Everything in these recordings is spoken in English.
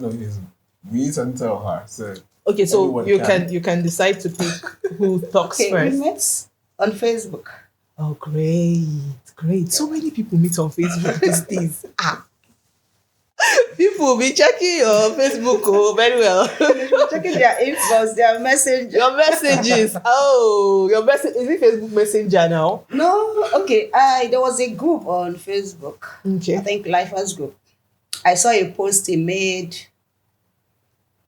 No, it is me and tell her. So Okay, so anyone you can. can decide to pick who talks Okay, we first. met on Facebook. Oh, great, great. So many people meet on Facebook these days. People will be checking your Facebook very well. Checking their inbox, their messenger. Your messages. Oh, your message is it Facebook Messenger now? No, okay. There was a group on Facebook. Okay. I think Lifers group. I saw a post he made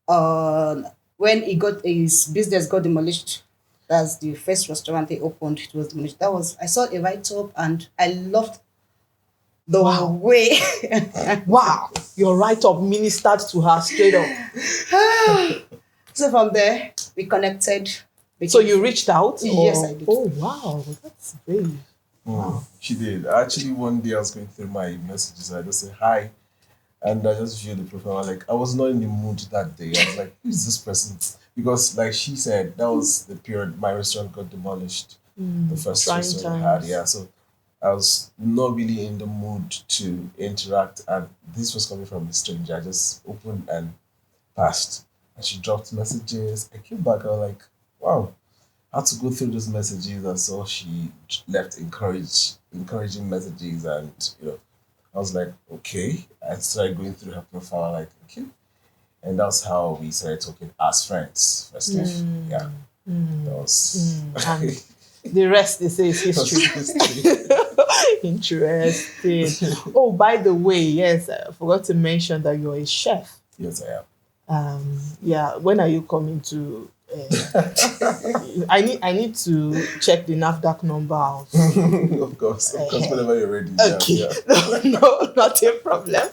on when he got his business got demolished. That's the first restaurant he opened. It was demolished. That was I saw a write up and I loved the Wow. way. Wow, your write up ministered to her straight up. So from there we connected. So you reached out? Yes, or- I did. Oh wow, that's brave. She did. Actually, one day I was going through my messages. I just said hi, and I just viewed the profile. Like I was not in the mood that day. I was like, "Who is this person?" Because, like she said, that was the period my restaurant got demolished. The first Trying restaurant I had, times. yeah. So I was not really in the mood to interact, and this was coming from a stranger. I just opened and passed, and she dropped messages. I came back. I was like, "Wow." I had to go through those messages. I saw she left encouraging messages, and I was like, okay. I started going through her profile, like, okay, and that's how we started talking as friends. First off, yeah, that was And the rest they say is that was history. history. Interesting. Oh, by the way, yes, I forgot to mention that you're a chef. Yes, I am. Yeah, when are you coming to? I need to check the NAFDAC number out. Of course, whenever you're ready. Okay, Yeah. no, not a problem.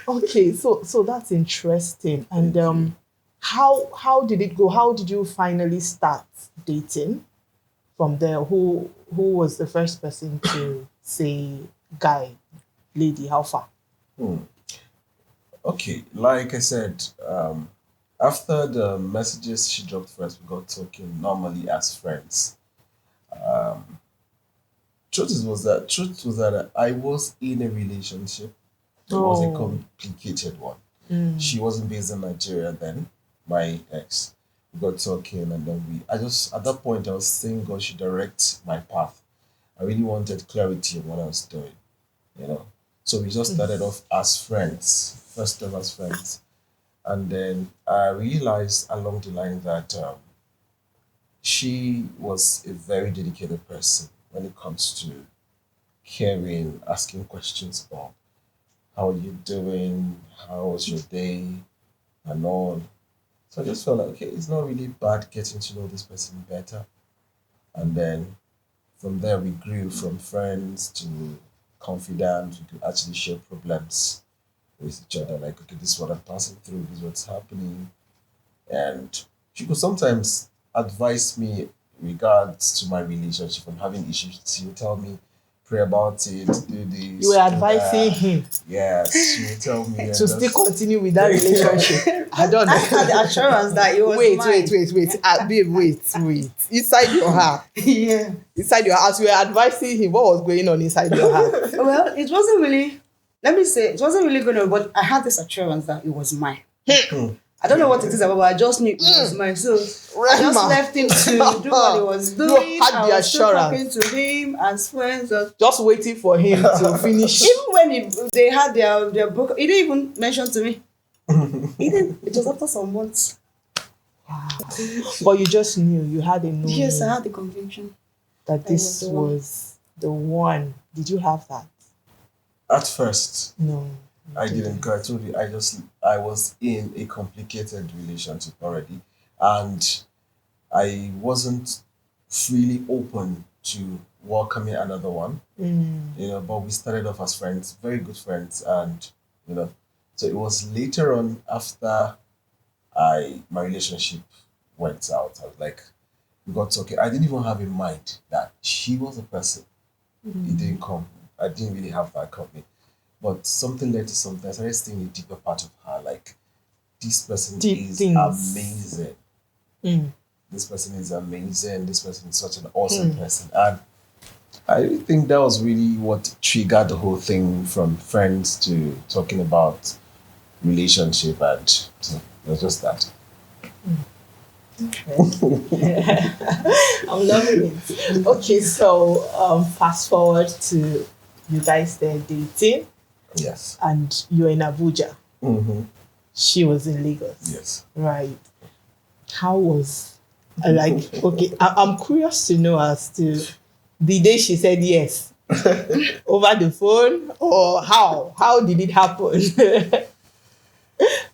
Okay, so that's interesting. And how did it go? How did you finally start dating? From there, who was the first person to say, "Guy, lady, how far?" Okay, like I said, after the messages she dropped first, we got talking normally as friends. Truth was that I was in a relationship. It was a Oh. complicated one. She wasn't based in Nigeria then, my ex. We got talking, and then I just, at that point, I was saying God should direct my path. I really wanted clarity on what I was doing, you know. So we just started off as friends, first off as friends. And then I realized along the line that she was a very dedicated person when it comes to caring, asking questions about how are you doing, how was your day, and all. So I just felt like, okay, it's not really bad getting to know this person better. And then from there, we grew from friends to confidant. We could actually share problems with each other. Like, okay, this is what I'm passing through, this is what's happening. And she could sometimes advise me regards to my relationship. I'm having issues. She would tell me, pray about it, do this. You were do advising that. him Yes, she would tell me. to still continue with that relationship. I don't I had the know. assurance that it was Wait, mine. wait. Babe, wait. Inside your heart, Yeah. inside your house, you were advising him. What was going on inside your heart? Well, it wasn't really. Let me say, it wasn't really going to. But I had this assurance that it was mine. I don't know what it is about, but I just knew it was mine. So I just Rema. left him to do what he was doing. had I the was still talking assurance. to him as friends. Just waiting for him to finish. Even when they had their book, he didn't even mention to me. He didn't. It was after some months. But you just knew. You had a knowing Yes, I had the conviction. that this was the one. was the one. Did you have that? At first, No. I didn't. 'Cause I told you, I was in a complicated relationship already, and I wasn't freely open to welcoming another one. But we started off as friends, very good friends, and so it was later on after my relationship went out. I was like, we got talking. I didn't even have in mind that she was a person. It didn't come. I didn't really have that company. But something led to something. I started seeing a deeper part of her. Like, this person Deep is things. amazing. This person is amazing. This person is such an awesome person. And I really think that was really what triggered the whole thing from friends to talking about relationship, and so it was just that. I'm loving it. Okay, so fast forward to you guys there dating, Yes. and you're in Abuja. Mm-hmm. She was in Lagos. Yes. Right. How was okay, I'm curious to know as to the day she said yes. Over the phone, or how did it happen?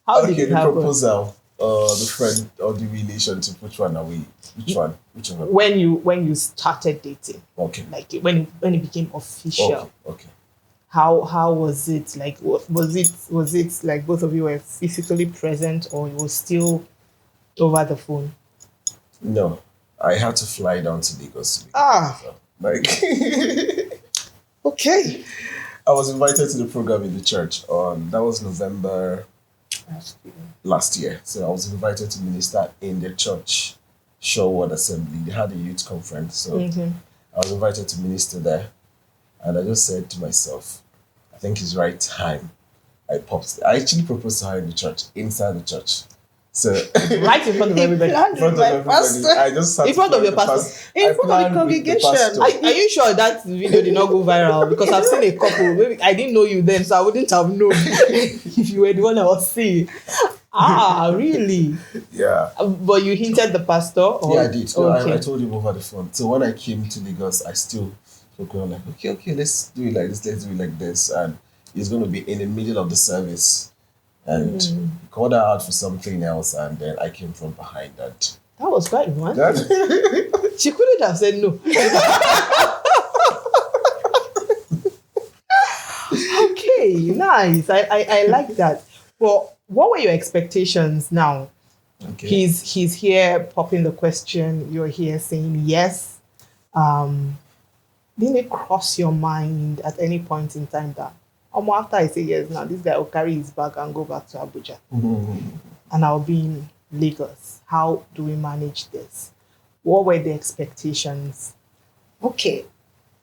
How did Okay, it the happen? proposal, the friend or the relationship, which one are we? Which one? Which one? When you started dating, Okay. like when it became official. Okay. Okay. How was it like? Was it like both of you were physically present, or it was still over the phone? No, I had to fly down to Lagos. Ah, So, like, okay. I was invited to the program in the church on that was November last year. So I was invited to minister in the church Shoreward Assembly. They had a youth conference, so Mhm. I was invited to minister there, and I just said to myself, I think it's right time. I actually proposed to her in the church, inside the church. So Right in front of everybody. planned in front of my everybody, pastor. I just sat In front of your pastor. In I front of the planned with congregation. pastor. Are you sure that video did not go viral? Because I've seen a couple. Maybe I didn't know you then, so I wouldn't have known if you were the one I was seeing. Ah, really? Yeah. But you hinted the pastor? Or? Yeah, I did. No, Okay. I told him over the phone. So when I came to Lagos, I still spoke on like, okay, let's do it like this, let's do it like this. And it's going to be in the middle of the service. And he called her out for something else, and then I came from behind that. That was quite romantic. She couldn't have said no. Okay, nice. I like that. But what were your expectations now? Okay. He's here popping the question, you're here saying yes. Didn't it cross your mind at any point in time that after I say yes now, this guy will carry his bag and go back to Abuja and I'll be in Lagos? How do we manage this? What were the expectations? Okay.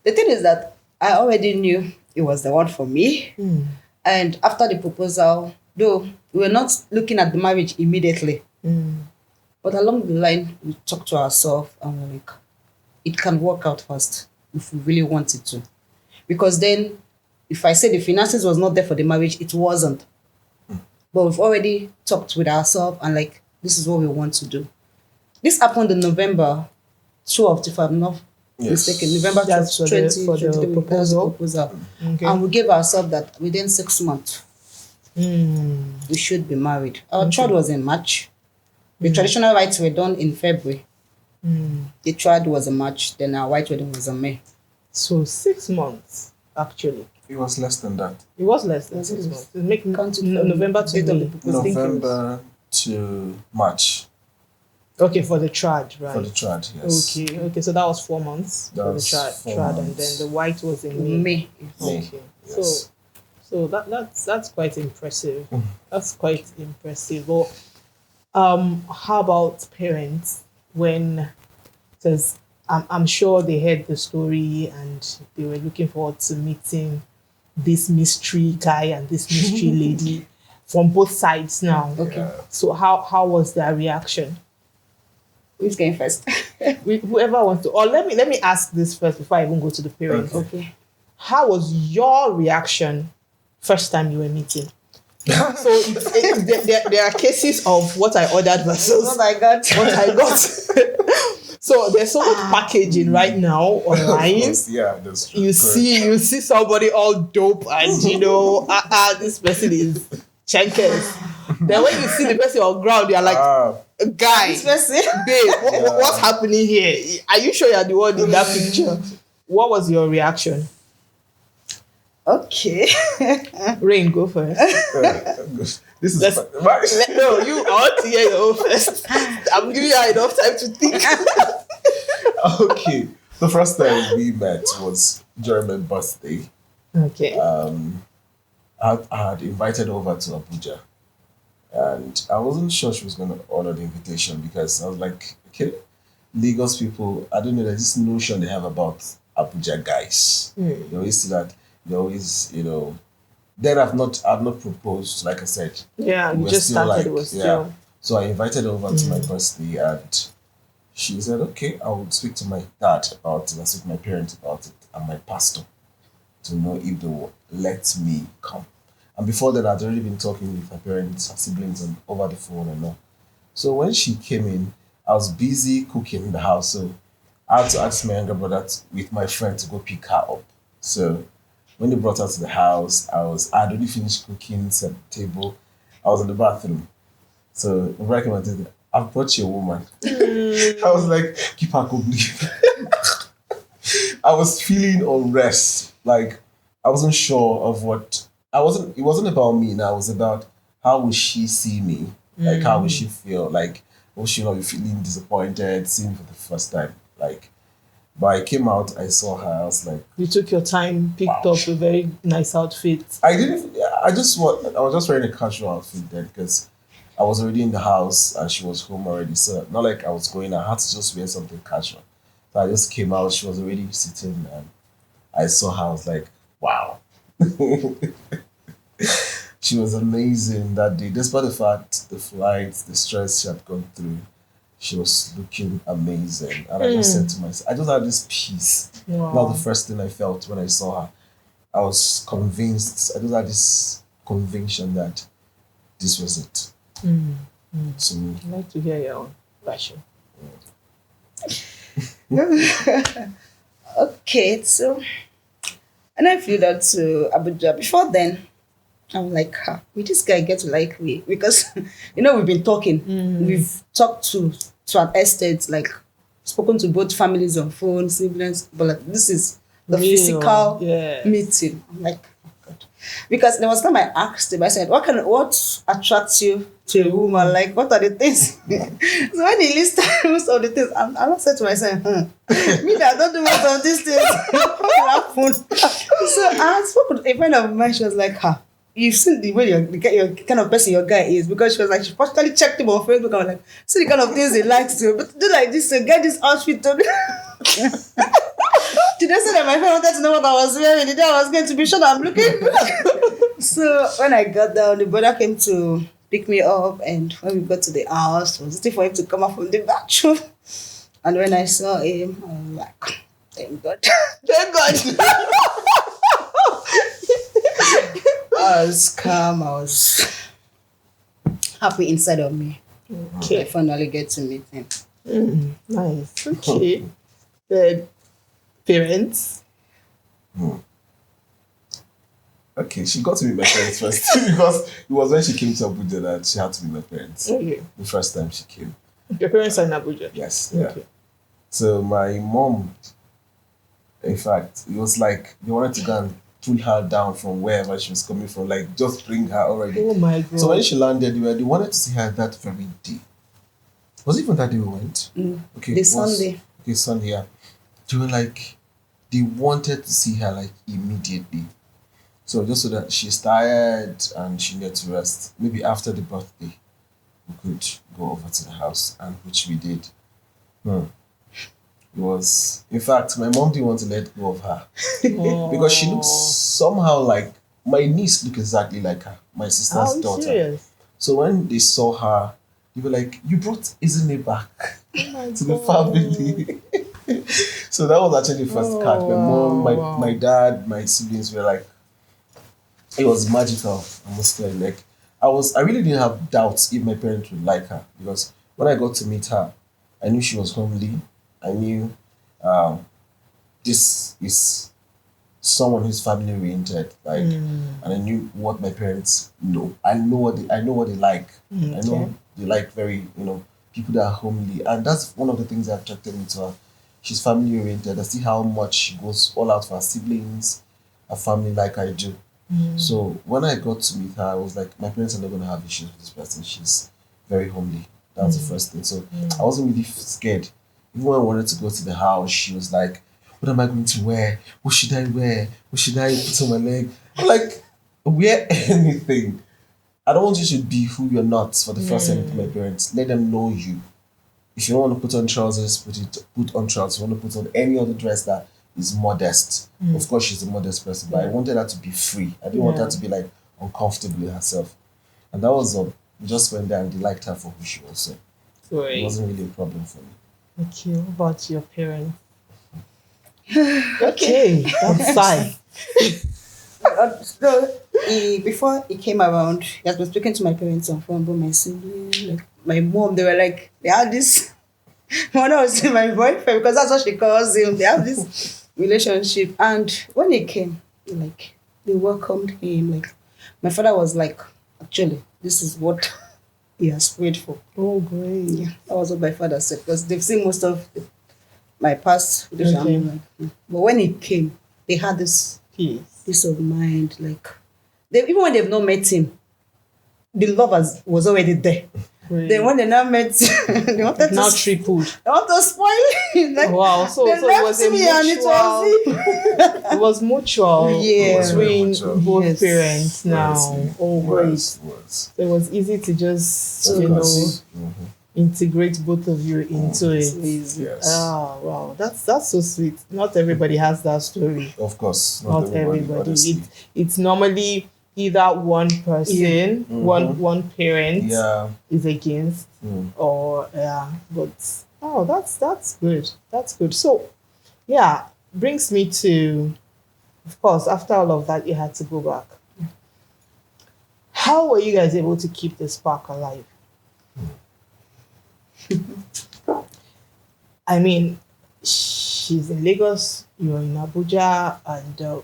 The thing is that I already knew it was the one for me. And after the proposal, though we were not looking at the marriage immediately, but along the line, we talked to ourselves and we're like, it can work out first if we really wanted to. Because then, if I say the finances was not there for the marriage, it wasn't. But we've already talked with ourselves and like, this is what we want to do. This happened in November 12th, if I'm not mistaken. November That's 12th, for the 2023, proposal. Okay. And we gave ourselves that within 6 months, we should be married. Our child was in March. The traditional rites were done in February. The child was in March, then our white wedding was in May. So 6 months, actually. It was less than that. It was less than Was 6 it? months. Make Counted from November to date of May. the proposal. November to March Okay, for the trad, right? for the trad, yes. Okay. So that was 4 months That for the was trad, 4 and months. then the white was in May. May. May, Okay. yes. So that's quite impressive. That's quite impressive. Well, how about parents when? Because I'm sure they heard the story and they were looking forward to meeting this mystery guy and this mystery lady from both sides now. Okay. Yeah. So how was their reaction? Who's going first? Whoever wants to, or let me ask this first before I even go to the parents. Okay. How was your reaction first time you were meeting? So there are cases of what I ordered versus Oh my God. what I got. So there's so much packaging right now online. Of course, yeah, that's true. You see somebody all dope and this person is chankers. Then when you see the person on ground, you're like, guy, This person. babe, what's happening here? Are you sure you're the one in that picture? What was your reaction? Okay. Rain, go first. This is Let's- No, I want to hear your own first. I'm giving you enough time to think. okay. The first time we met was during my birthday. Okay. I had invited over to Abuja, and I wasn't sure she was going to honor the invitation because I was like, okay, Lagos people, I don't know, there's this notion they have about Abuja guys. They always see that, they always, then I've not proposed, like I said. Yeah, We you were just still started. like, It was yeah. still. So I invited her over to my birthday, and she said, okay, I will speak to my dad about it. I'll speak to my parents about it and my pastor to know if they will let me come. And before that, I'd already been talking with her parents, her siblings, and over the phone and all. So when she came in, I was busy cooking in the house. So I had to ask my younger brother with my friend to go pick her up. So when they brought her to the house, I'd already finished cooking, set the table. I was in the bathroom. So my brother came and said, I've brought you a woman. I was like, keep her company. I was feeling unrest. Like I wasn't sure of what it wasn't about me now, it was about how will she see me? Like how will she feel? Like will she not be feeling disappointed, seeing me for the first time? Like but I came out, I saw her, I was like You took your time, picked Wow. up a very nice outfit. I was just wearing a casual outfit then because I was already in the house and she was home already. So not like I was going, I had to just wear something casual. So I just came out, she was already sitting and I saw her, I was like, wow. She was amazing that day. Despite the fact, the flights, the stress she had gone through, she was looking amazing. And I just said to myself, I just had this peace. Wow. That was the first thing I felt when I saw her. I was convinced, I just had this conviction that this was it. So, I'd like to hear your own version. Okay, so and I flew that to Abuja. Before then, I'm like, will this guy get to like me? Because we've been talking. We've talked to an extent, like spoken to both families on phone, siblings, but like this is the Real, physical yeah. meeting. I'm like, oh God. Because there was time I asked him, I said, what attracts you to a woman? Like, what are the things? So when he listed most of the things, I said to myself, me that I don't do most of these things. What will happen? So I spoke with a friend of mine, she was like, you've seen the way your kind of person your guy is, because she was like, she practically checked him on Facebook. I was like, see the kind of things he likes to, but do like this, get this outfit. Did I say that my friend wanted to know what I was wearing? The day I was going to be sure that I'm looking. So when I got down, the brother came to pick me up, and when we got to the house, I was waiting for him to come out from the bathroom. And when I saw him, I was like, thank God. Thank God. I was calm, I was happy inside of me. I Okay. finally get to meet him. Nice. Okay. The parents. okay, she got to meet my parents first because it was when she came to Abuja that she had to meet my parents. Okay. The first time she came. Your parents are in Abuja. Yes. Yeah. Okay. So my mom, in fact, it was like they wanted to go and pull her down from wherever she was coming from, like just bring her already. Oh my God. So when she landed, they wanted to see her that very day. Was it even that day we went? Okay. The Sunday. Okay, Sunday, yeah. They were like, they wanted to see her like immediately. So just so that she's tired and she needs to rest. Maybe after the birthday, we could go over to the house, and which we did. It was, in fact, my mom didn't want to let go of her because she looks somehow like my niece. Look exactly like her, my sister's How daughter. serious? So when they saw her, they were like, "You brought Izine back Oh my to the God. family." So that was actually the first card. My mom, my dad, my siblings were like, it was magical. I must say, like I really didn't have doubts if my parents would like her, because when I got to meet her, I knew she was homely. I knew this is someone who's family oriented, like, and I knew what my parents know. I know what they like. I know they like very, people that are homely, and that's one of the things that attracted me to her. She's family oriented. I see how much she goes all out for her siblings, her family, like I do. So when I got to meet her, I was like, my parents are not going to have issues with this person. She's very homely. That's the first thing. So I wasn't really scared. Even when I wanted to go to the house, she was like, what am I going to wear? What should I wear? What should I put on my leg? I'm like, wear anything. I don't want you to be who you're not for the first time with my parents. Let them know you. If you don't want to put on trousers, put on trousers. If you want to put on any other dress that is modest. Of course, she's a modest person, but I wanted her to be free. I didn't want her to be like uncomfortably herself. And that was we just went there and they liked her for who she was. So it Great. wasn't really a problem for me. Okay, what about your parents? Okay, that's fine. So before he came around, he has been speaking to my parents on phone, but my siblings, like my mom, they were like, they had this. When I was with my boyfriend, because that's what she calls him, they have this relationship. And when he came, like they welcomed him. Like my father was like, actually, this is what he has prayed for. Oh, great. Yeah, that was what my father said because they've seen most of my past relationship. Okay. I'm like, but when he came, they had this peace of mind. Like they, even when they've not met him, the love was already there. Great. Then when they now met, they wanted Now to tripled. they want to spoil it. Like, Wow, so they it left was a me and it was It was mutual Yeah. between Mutual. both Yes. parents now. Yes, Oh, great. was. So it was easy to just, Of you know, course. integrate both of you into it. Yes. Ah, wow, that's so sweet. Not everybody has that story. Of course. Not everybody. honestly. It's normally either one person, one parent Yeah. is against, or but that's good. That's good. So yeah, brings me to, of course, after all of that, you had to go back. How were you guys able to keep the spark alive? I mean, she's in Lagos, you're in Abuja, and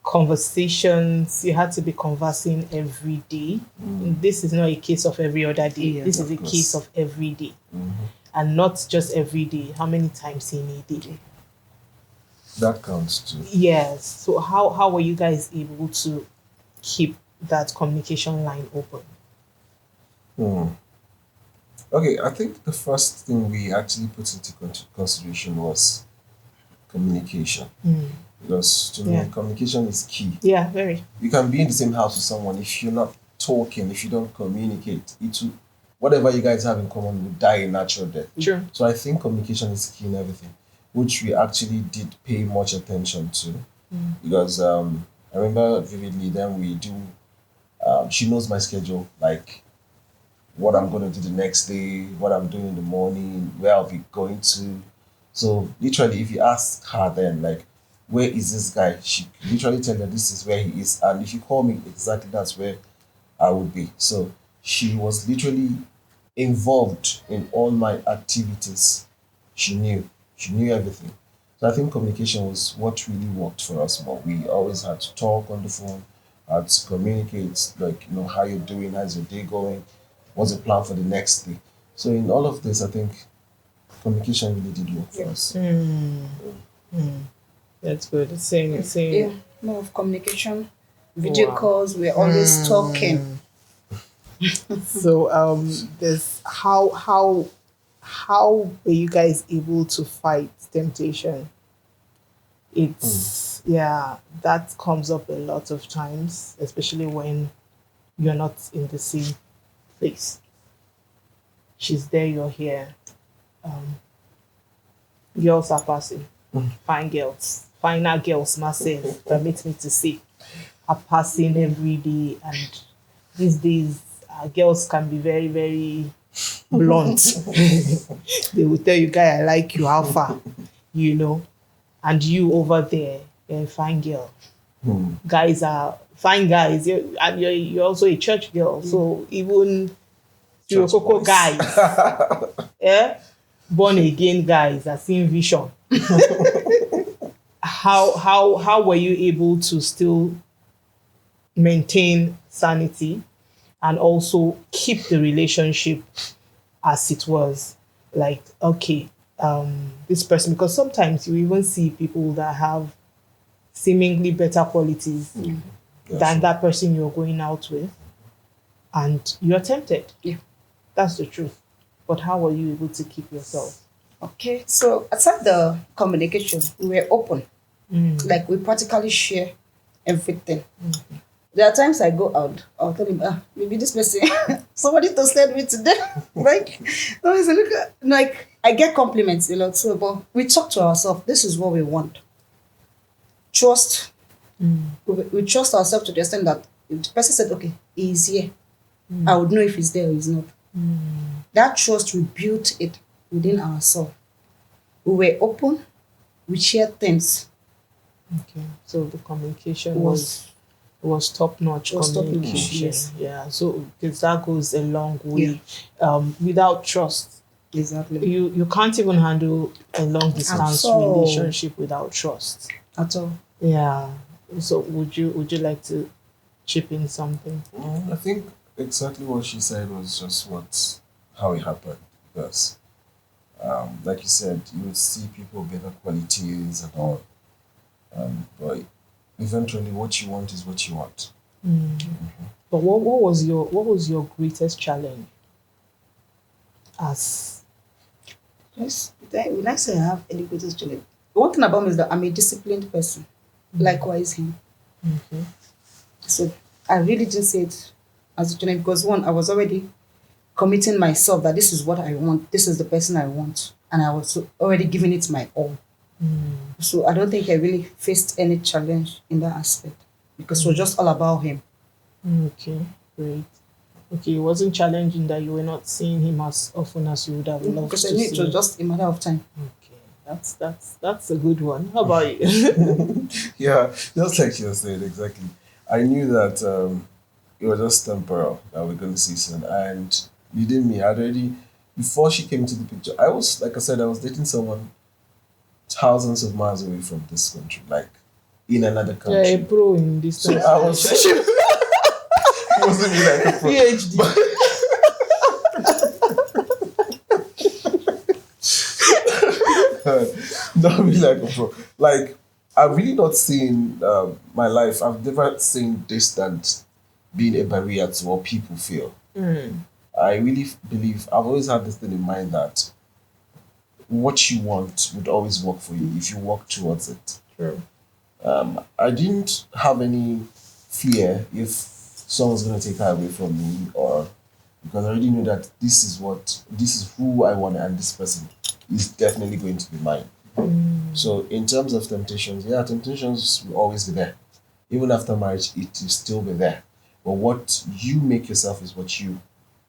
conversations, you had to be conversing every day. This is not a case of every other day. Yeah, This is a of course. case of every day. And not just every day. How many times in a day? That counts too. Yes. So how were you guys able to keep that communication line open? Okay, I think the first thing we actually put into consideration was communication. Because to Yeah. me, communication is key. Yeah, very. You can be in the same house with someone if you're not talking, if you don't communicate, whatever you guys have in common will die a natural death. True. So I think communication is key in everything, which we actually did pay much attention to. Because I remember vividly then we do, she knows my schedule, like what I'm going to do the next day, what I'm doing in the morning, where I'll be going to. So literally, if you ask her then, like, where is this guy? She literally tell you this is where he is. And if you call me, exactly that's where I would be. So she was literally involved in all my activities. She knew everything. So I think communication was what really worked for us more. We always had to talk on the phone, had to communicate, like, how you're doing, how's your day going, what's the plan for the next day. So in all of this, I think communication really did work for us. That's good. Same. yeah, more of communication, video Wow. calls. We're always talking. So there's how were you guys able to fight temptation? It's that comes up a lot of times, especially when you're not in the same place. She's there, you're here. Girls are passing. Fine girls, finer girls, myself, permit me to say, are passing every day, and these days girls can be very, very blunt. They will tell you, guy, I like you, how far, and you over there, you're a fine girl. Guys are fine guys, and you're also a church girl, so even Church Coco boys. guys, born again guys are seeing vision. How were you able to still maintain sanity and also keep the relationship as it was? Like, okay, this person, because sometimes you even see people that have seemingly better qualities than that person you're going out with, and you're tempted. Yeah. That's the truth. But how were you able to keep yourself? Okay, so aside the communication, we were open. Like we practically share everything. There are times I go out, I'll tell him, maybe this person, somebody toasted me today. Like, no, it's a look like I get compliments a lot too, but we talk to ourselves. This is what we want. Trust. We trust ourselves to the extent that if the person said, okay, he's here, I would know if he's there or he's not. That trust, we built it within ourselves. We were open, we shared things. Okay, so the communication was top-notch communication. Yes. Yeah, so because that goes a long way. Without trust, Exactly. you can't even handle a long-distance relationship without trust. At all. Yeah. So would you like to chip in something? I think exactly what she said was just how it happened. Because, like you said, you would see people with better qualities and all. But eventually, what you want is what you want. But what was your greatest challenge? As Yes. When I say I have any greatest challenge, one thing about me is that I'm a disciplined person. Likewise, him. So I really didn't say it as a challenge because one, I was already committing myself that this is what I want, this is the person I want, and I was already giving it my all. So I don't think I really faced any challenge in that aspect because it was just all about him. okay, great. Okay, it wasn't challenging that you were not seeing him as often as you would have loved Because to I knew it see. was just a matter of time. Okay, that's a good one. How about you? Yeah, just like you said, exactly. I knew that it was just temporal that we're going to see soon. And within me, I'd already, before she came to the picture, I was, like I said, I was dating someone thousands of miles away from this country, like in another Yeah, a country. pro in this So I was, it wasn't me like a pro. PhD. Not be like a pro. Like, I've really not seen my life. I've never seen distance being a barrier to what people feel. I really believe, I've always had this thing in mind that what you want would always work for you if you work towards it. True. I didn't have any fear if someone's going to take her away from me, or because I already knew that this is who I want, and this person is definitely going to be mine. So in terms of temptations, yeah, temptations will always be there. Even after marriage, it will still be there. But what you make yourself is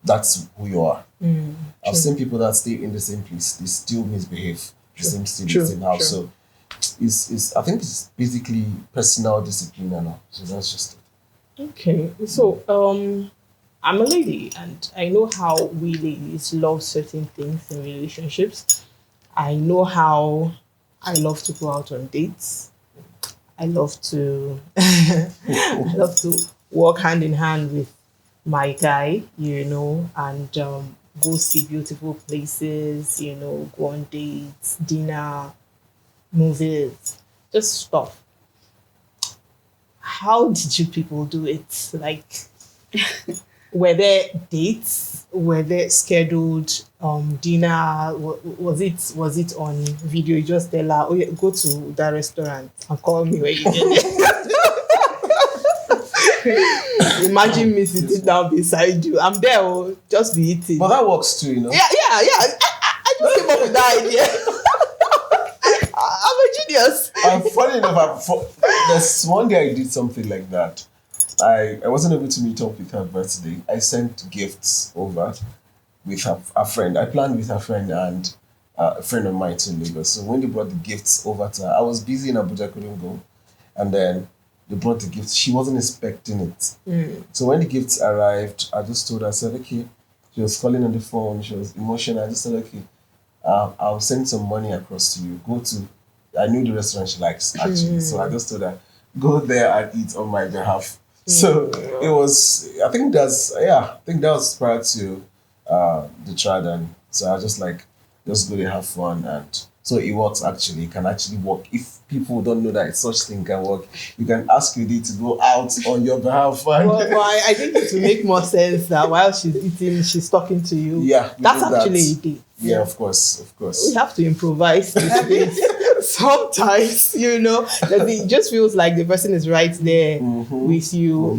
that's who you are. I've seen people that stay in the same place, they still misbehave, the same city, the same house. So I think it's basically personal discipline and all. So that's just it. Okay, so I'm a lady, and I know how we ladies love certain things in relationships. I know how I love to go out on dates. I love to walk hand in hand with my guy, and go see beautiful places, go on dates, dinner, movies, just stuff. How did you people do it? Like, were there dates? Were there scheduled dinner? Was it on video? You just tell her, oh yeah, go to that restaurant and call me when you get there. Imagine me sitting down beside you. I'm there, just be eating. But that works too, Yeah. I just came up with that idea. I'm a genius. And funny enough, there's one day I did something like that. I wasn't able to meet up with her birthday. I sent gifts over with a friend. I planned with a friend and a friend of mine in Lagos. So when they brought the gifts over to her, I was busy in Abuja, couldn't go. And then they brought the gifts. She wasn't expecting it. So when the gifts arrived, I just told her, I said, okay. She was calling on the phone. She was emotional. I just said, okay, I'll send some money across to you. I knew the restaurant she likes, actually. So I just told her, go there and eat on my behalf. So it was, I think that was prior to the trial. And so I was just like, just go there, have fun. And so it works actually. It can actually work. If people don't know that such thing can work, you can ask Rudy to go out on your behalf. And I think it will make more sense that while she's eating, she's talking to you. Yeah, That's actually a date. Yeah, of course. We have to improvise these days. sometimes, that it just feels like the person is right there with you,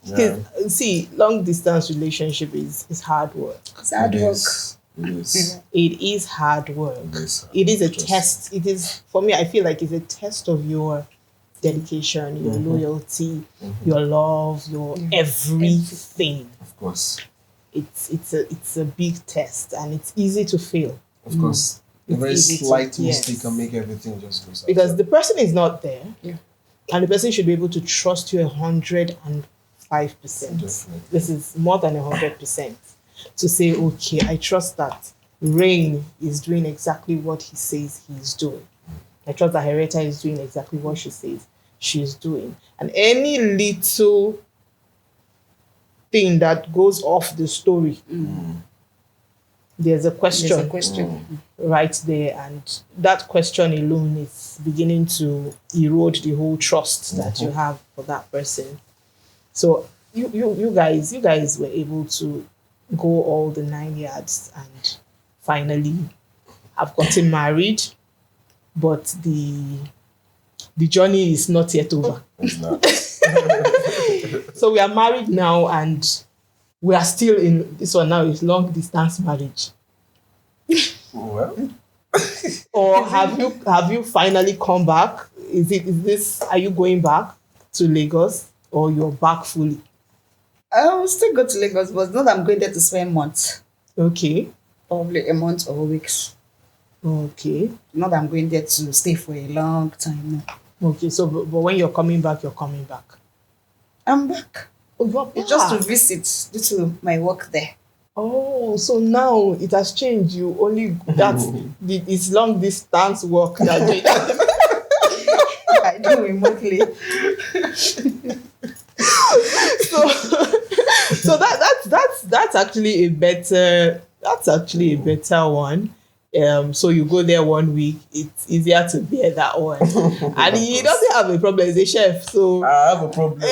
Because, see, long distance relationship is hard work. It's hard work. It is. It is hard work. It is a test. It is, for me, I feel like it's a test of your dedication, your loyalty, your love, your everything. Of course. It's a big test, and it's easy to fail. Of course. A very easy to- slight yes. mistake can make everything just go south. Because the person is not there, Yeah. and the person should be able to trust you 105%. Definitely. This is more than 100% to say, okay, I trust that Rain is doing exactly what he says he's doing. I trust that Henrietta is doing exactly what she says she's doing. And any little thing that goes off the story, there's a question. There's a question. Right there, and that question alone is beginning to erode the whole trust that you have for that person. So you guys were able to go all the 9 yards and finally have gotten married, but the journey is not yet over. It's not. So we are married now, and we are still in this one now is long distance marriage. Well, Or have you finally come back? Are you going back to Lagos, or you're back fully? I will still go to Lagos, but not that I'm going there to spend months. Okay. Probably a month or weeks. Okay. Not that I'm going there to stay for a long time. No. Okay. So, but when you're coming back, you're coming back. I'm back. Oh, you're back. It's just to visit due to my work there. Oh, so now it has changed. You only it's long distance work that you I do remotely. so that's actually a better one. So you go there 1 week, it's easier to bear that one. And he doesn't have a problem, he's a chef, so I have a problem.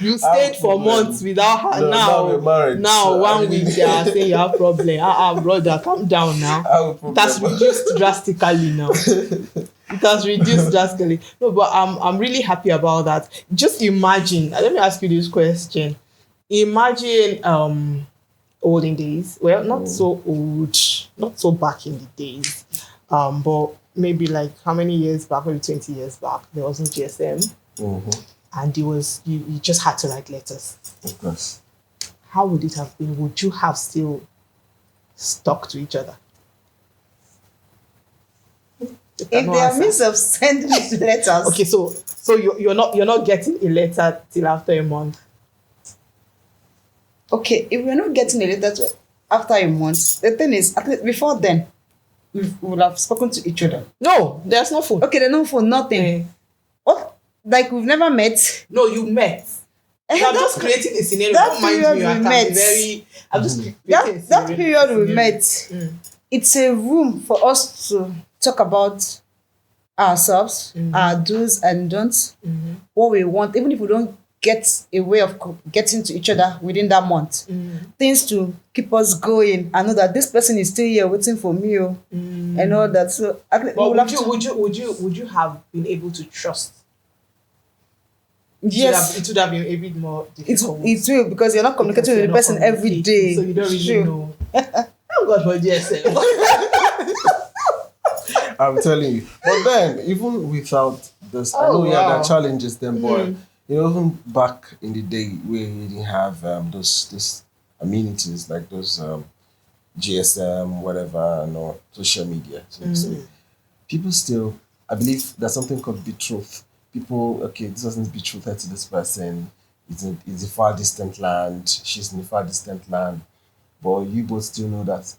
you stayed for months without her. No, we're married, now so 1 week they are saying you have problem. Brother, calm down now. I have a problem. It has reduced drastically now. It has reduced drastically. No, but I'm really happy about that. Just imagine. Let me ask you this question. Imagine olden days. Well, not so old, not so back in the days. But maybe like how many years back? Maybe 20 years back. There wasn't GSM, and it was you just had to write letters. Of course. How would it have been? Would you have still stuck to each other? If they are means of sending letters. Okay, so you're not getting a letter till after a month. Okay, if we're not getting a letter after a month, the thing is, at least before then, we would have spoken to each other. No, there's no phone. Okay, there's no phone, nothing. What? Like we've never met? No, you met. I'm just creating a scenario. that Don't mind period me. I we can met. be very. I'm just creating a That scenario. period we met, it's a room for us to talk about ourselves, our do's and don'ts, what we want, even if we don't get a way of getting to each other within that month. Things to keep us going. I know that this person is still here waiting for me, and all that. So, But would you have been able to trust? Yes, It would have been a bit more difficult. it will, because you're not communicating with the person every day. So you don't really Sure. know. Thank God for GSM. I'm telling you. But then, even without this, I know there are challenges then, but even back in the day where we didn't have those amenities like those GSM, whatever, no social media, so to say, people still, I believe there's something called betroth. People, okay, this doesn't betroth her to this person. It's a far distant land. She's in a far distant land. But you both still know that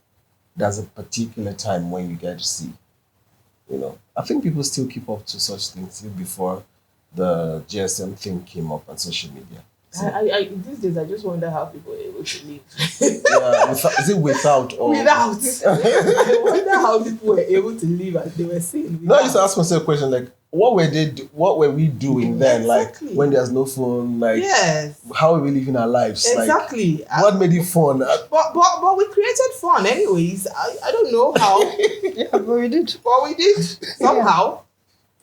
there's a particular time when you get to see. I think people still keep up to such things even before the GSM thing came up on social media. So, I these days I just wonder how people are able to live. yeah, is it without or Without. I wonder how people were able to live as they were saying. No, I used to ask myself a question like, what were we doing then? Exactly. Like when there's no phone, like Yes. how are we living our lives? Exactly. Like, what made it fun? But we created fun anyways. I don't know how, Yeah, but we did. but we did somehow.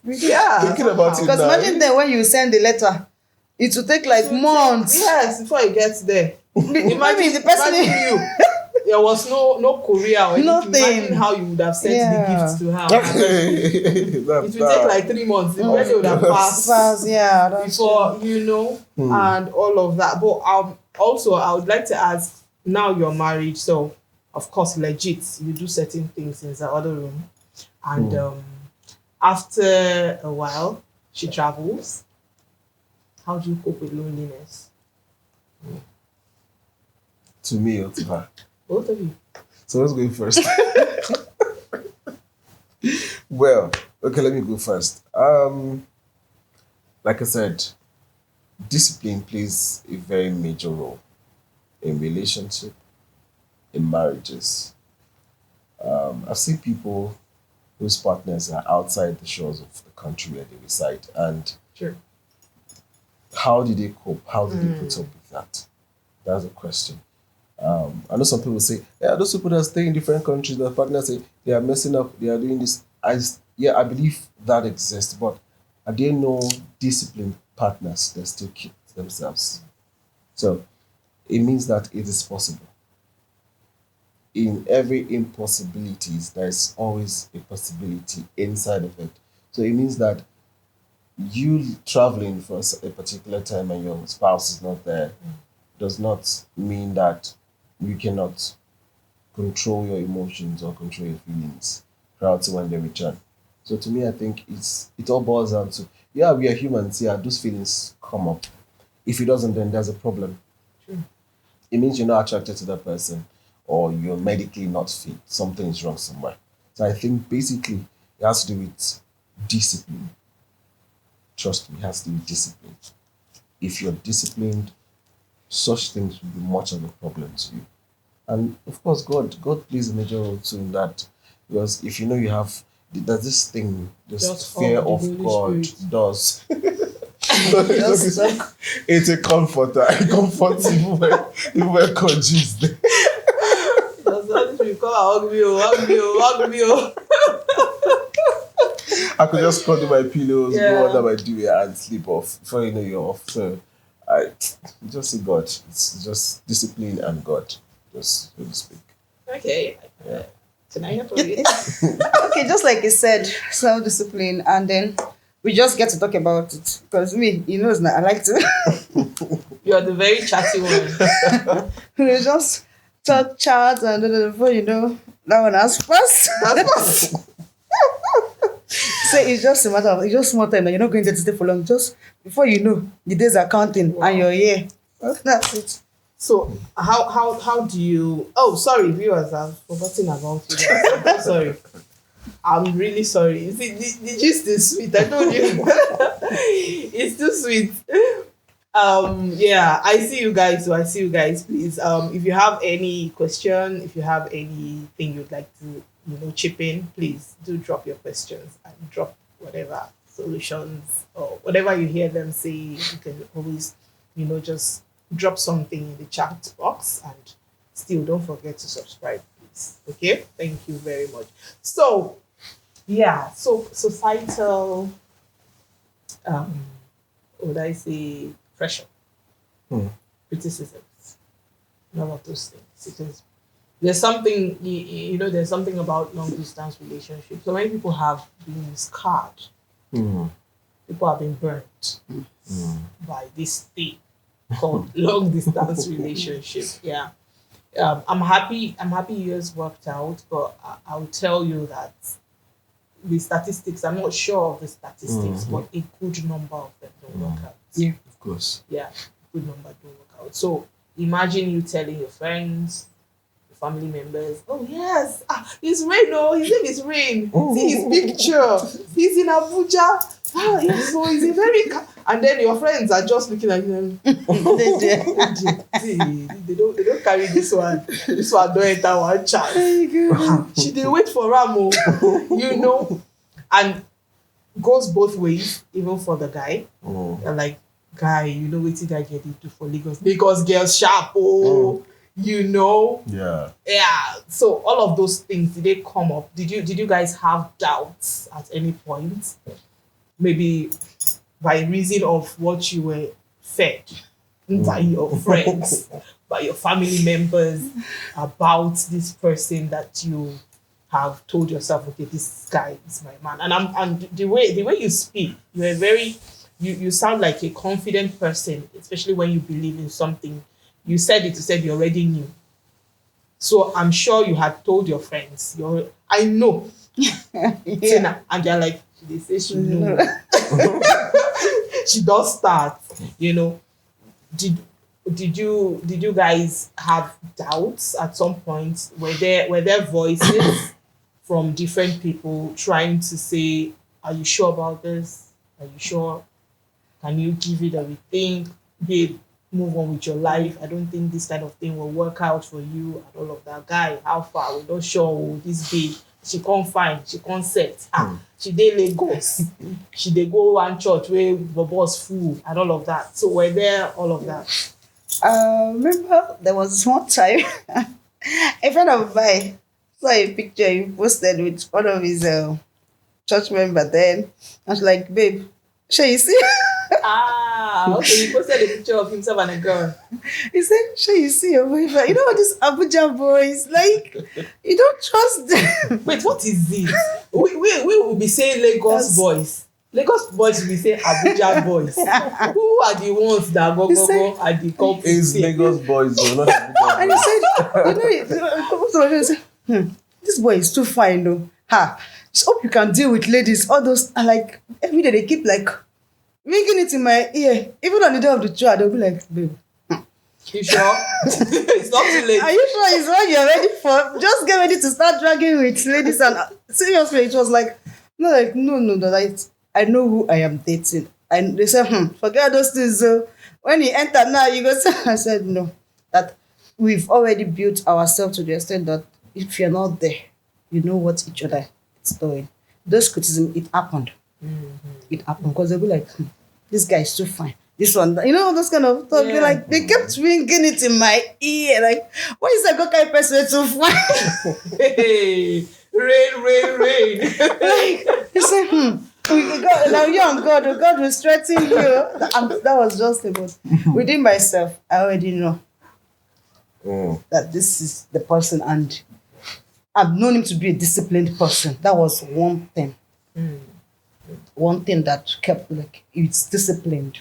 We did. Yeah. Thinking about it somehow. Because now. imagine then when you send the letter, it will take like months. Yes, before it gets there. Imagine the person. Imagine you. There was no courier or anything. Nothing. Imagine how you would have sent Yeah. the gifts to her. It will take like 3 months. The wedding would have passed Fast, yeah, that's before, and all of that. But also, I would like to ask, now you're married, so of course, legit, you do certain things in the other room. And after a while, she travels. How do you cope with loneliness? To me or to her? Both of you. So let's go first. Well, okay, let me go first. Like I said, discipline plays a very major role in relationship, in marriages. I've seen people whose partners are outside the shores of the country where they reside, and Sure. how did they cope? How did they put up with that? That's a question. I know some people say, yeah, those people that stay in different countries, their partners say they are messing up, they are doing this. I believe that exists, but are there no disciplined partners that still keep themselves? So it means that it is possible. In every impossibilities, there is always a possibility inside of it. So it means that you traveling for a particular time and your spouse is not there does not mean that you cannot control your emotions or control your feelings prior to when they return. So to me, I think it all boils down to, yeah, we are humans. Yeah, those feelings come up. If it doesn't, then there's a problem. Sure. It means you're not attracted to that person, or you're medically not fit. Something is wrong somewhere. So I think basically it has to do with discipline. Trust me, it has to do with discipline. If you're disciplined, such things will be much of a problem to you. And of course, God plays a major role too in that. Because if you know you have, there's this thing, this Just fear follow the of Holy God Spirit. does. Just- It's a comforter. It comforts even when God is there. Does that mean come and hug me, hug me? I could just cuddle my pillows, Yeah. go under my duvet and sleep off before you know you're off. So I just see God. It's just discipline and God, just so to speak. Okay. Yeah. Can I hear from you? Okay, just like you said, self-discipline, and then we just get to talk about it. Because me, he knows that I like to. You're the very chatty one. We just chat, and then before you know, that one has passed. That's what. So it's just a matter of, it's just small time that you're not going to stay for long. Just before you know, the days are counting and you're here. That's it. So how do you? Oh, sorry, viewers, I've forgotten about you guys. I'm sorry. I'm really sorry. You see, the gist is sweet. I told you, it's too sweet. Yeah, I see you guys. So I see you guys. Please, if you have any question, if you have anything you'd like to, chip in, please do drop your questions and drop whatever solutions or whatever you hear them say. You can always, just drop something in the chat box, and still don't forget to subscribe, please. Okay, thank you very much. So yeah, so societal would I say pressure, criticisms, and all of those things. Because there's something there's something about long distance relationships. So many people have been scarred. People have been burnt by this thing called long distance relationship. Yeah. I'm happy yours worked out, but I'll tell you that the statistics, I'm not sure of the statistics, but a good number of them don't work out. Yeah. Of course. Yeah, good number don't work out. So imagine you telling your friends, your family members, oh yes, it's Rain, his name is Rain. See his picture. He's in Abuja. Yes, so he's a very and then your friends are just looking at you. They don't carry this one. This one don't enter one chance. She they wait for Ramo, and goes both ways, even for the guy. Mm. They're like, guy, you know what that get into for Lagos? Lagos girls sharp, oh, you know. Yeah. Yeah. So all of those things, did they come up? Did you guys have doubts at any point? Maybe by reason of what you were fed by your friends, by your family members about this person that you have told yourself, okay, this guy is my man. And the way you speak, you're very you sound like a confident person, especially when you believe in something. You said you already knew. So I'm sure you had told your friends. I know. Tina, and they're like, they say she know. She does start, you know. Did you guys have doubts at some point? Were there voices from different people trying to say, are you sure about this? Are you sure? Can you give it a rethink? Babe, move on with your life. I don't think this kind of thing will work out for you and all of that. Guy, how far? We're not sure. Oh, this babe, she can't find, she can't set. She dey Lagos. She dey go one church where the boss full and all of that. So were there all of that? Remember there was one time a friend of mine saw a picture he posted with one of his church member. Then I was like, babe, sure you see? Okay, he posted a picture of himself and a girl. He said, sure you see your boyfriend? You know what these Abuja boys, like, you don't trust them. Wait, what is this? We will be saying Lagos boys. Lagos boys will be saying Abuja boys. Who are the ones that go at the company? It's Lagos boys, though, not Abuja And he said, this boy is too fine, though. Just hope you can deal with ladies. All those are like, every day they keep like ringing it in my ear. Even on the day of the trial, they'll be like, babe. You sure? It's not too late. Are you sure it's what you're ready for? Just get ready to start dragging with ladies. And seriously, it was like, no, like, I know who I am dating. And they said, forget those things. When he entered now, you go say, I said, no, that we've already built ourselves to the extent that if you're not there, you know what each other is doing. Those criticism, it happened. It happened because they'll be like, this guy is too fine. This one, you know, those kind of stuff. Yeah. Like, they kept ringing it in my ear. Like, why is that good kind of person too fine? Hey, rain. Like, they say, now you're on God will strengthen you. That was just about within myself. I already know that this is the person, and I've known him to be a disciplined person. That was one thing. One thing that kept, like, it's disciplined.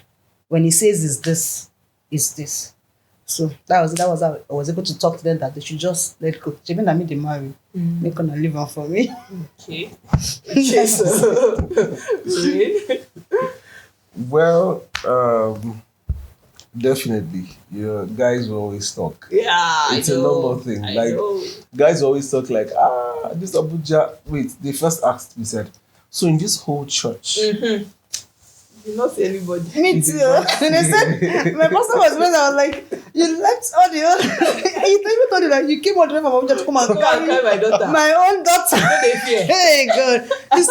When he says is this. So that was how I was able to talk to them that they should just let go. Even I made them marry. They're gonna live on for me. Okay. So, Rain? Well, definitely. Guys will always talk. Yeah, It's I a know. normal thing. I Like, know. guys always talk like, this Abuja. Wait, they first asked me, said, so in this whole church, You not see anybody. Me too. And they said my pastor was when I was like, you left all the other. You even told you that you came all the way from Abuja to come and Go and carry carry my daughter. my own daughter. No dey fear. Hey God. He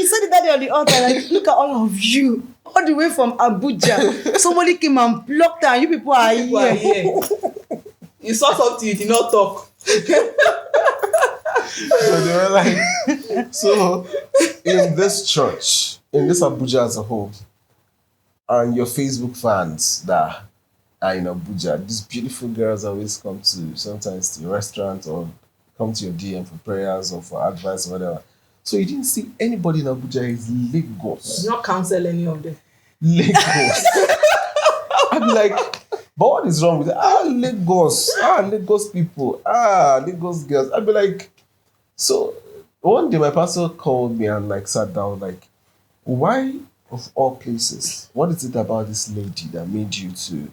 said it that day on the altar, like, look at all of you. All the way from Abuja. Somebody came and blocked her and you people are People are here. here. You saw something, you did not talk. so they were like, so in this church, in this Abuja as a whole, and your Facebook fans that are in Abuja, these beautiful girls always come to sometimes to your restaurant or come to your DM for prayers or for advice or whatever. So you didn't see anybody in Abuja is Lagos. You not counsel any of them. Lagos. I'm like, but what is wrong with it? Lagos people, Lagos girls. I'd be like, so one day my pastor called me and like sat down like, why of all places, what is it about this lady that made you to,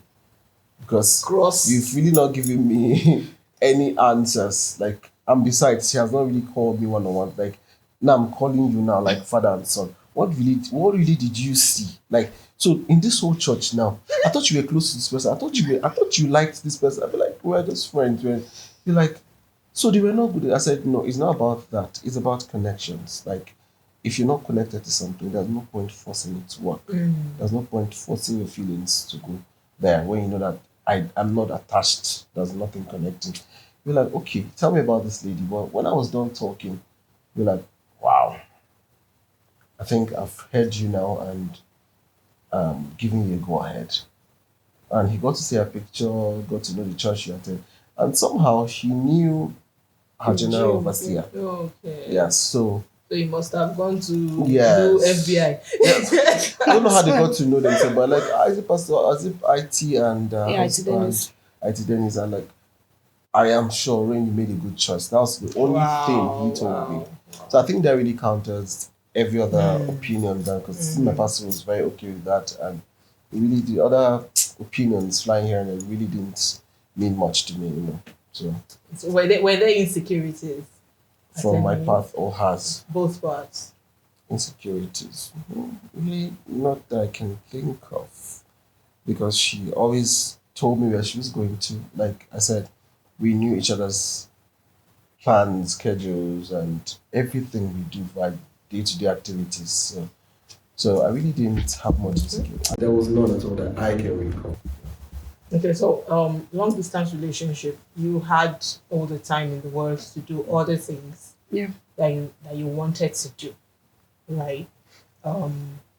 because Cross. you've really not given me any answers, like, and besides she has not really called me one-on-one, like now I'm calling you now like father and son. What really did you see? Like, so in this whole church now, I thought you were close to this person. I thought you liked this person. I'd be like, we're just friends. You're like, so they were not good. I said, no, it's not about that. It's about connections. Like, if you're not connected to something, there's no point forcing it to work. There's no point forcing your feelings to go there when you know that I'm not attached. There's nothing connecting. You're like, okay, tell me about this lady. But when I was done talking, you're like, wow, I think I've heard you now and giving you a go ahead. And he got to see her picture, got to know the church she attended, and somehow he knew her general overseer. Okay. Yes, so So you must have gone to yes. do FBI. Yes. I don't know how they got to know themselves, but like as a pastor, as if IT and Yeah, IT Dennis. IT Dennis, and like I am sure when you made a good choice. That was the only thing he told me. So I think that really counters every other opinion done because my pastor was very okay with that, and really the other opinions flying here and there really didn't mean much to me, you know. So were there insecurities? From my path or hers? Both parts. Insecurities. Really not that I can think of. Because she always told me where she was going to. Like I said, we knew each other's plans, schedules, and everything we do for our day-to-day activities. So I really didn't have much insecurity. There was none at all that I can recall. Okay, so long distance relationship, you had all the time in the world to do other things that you wanted to do, right?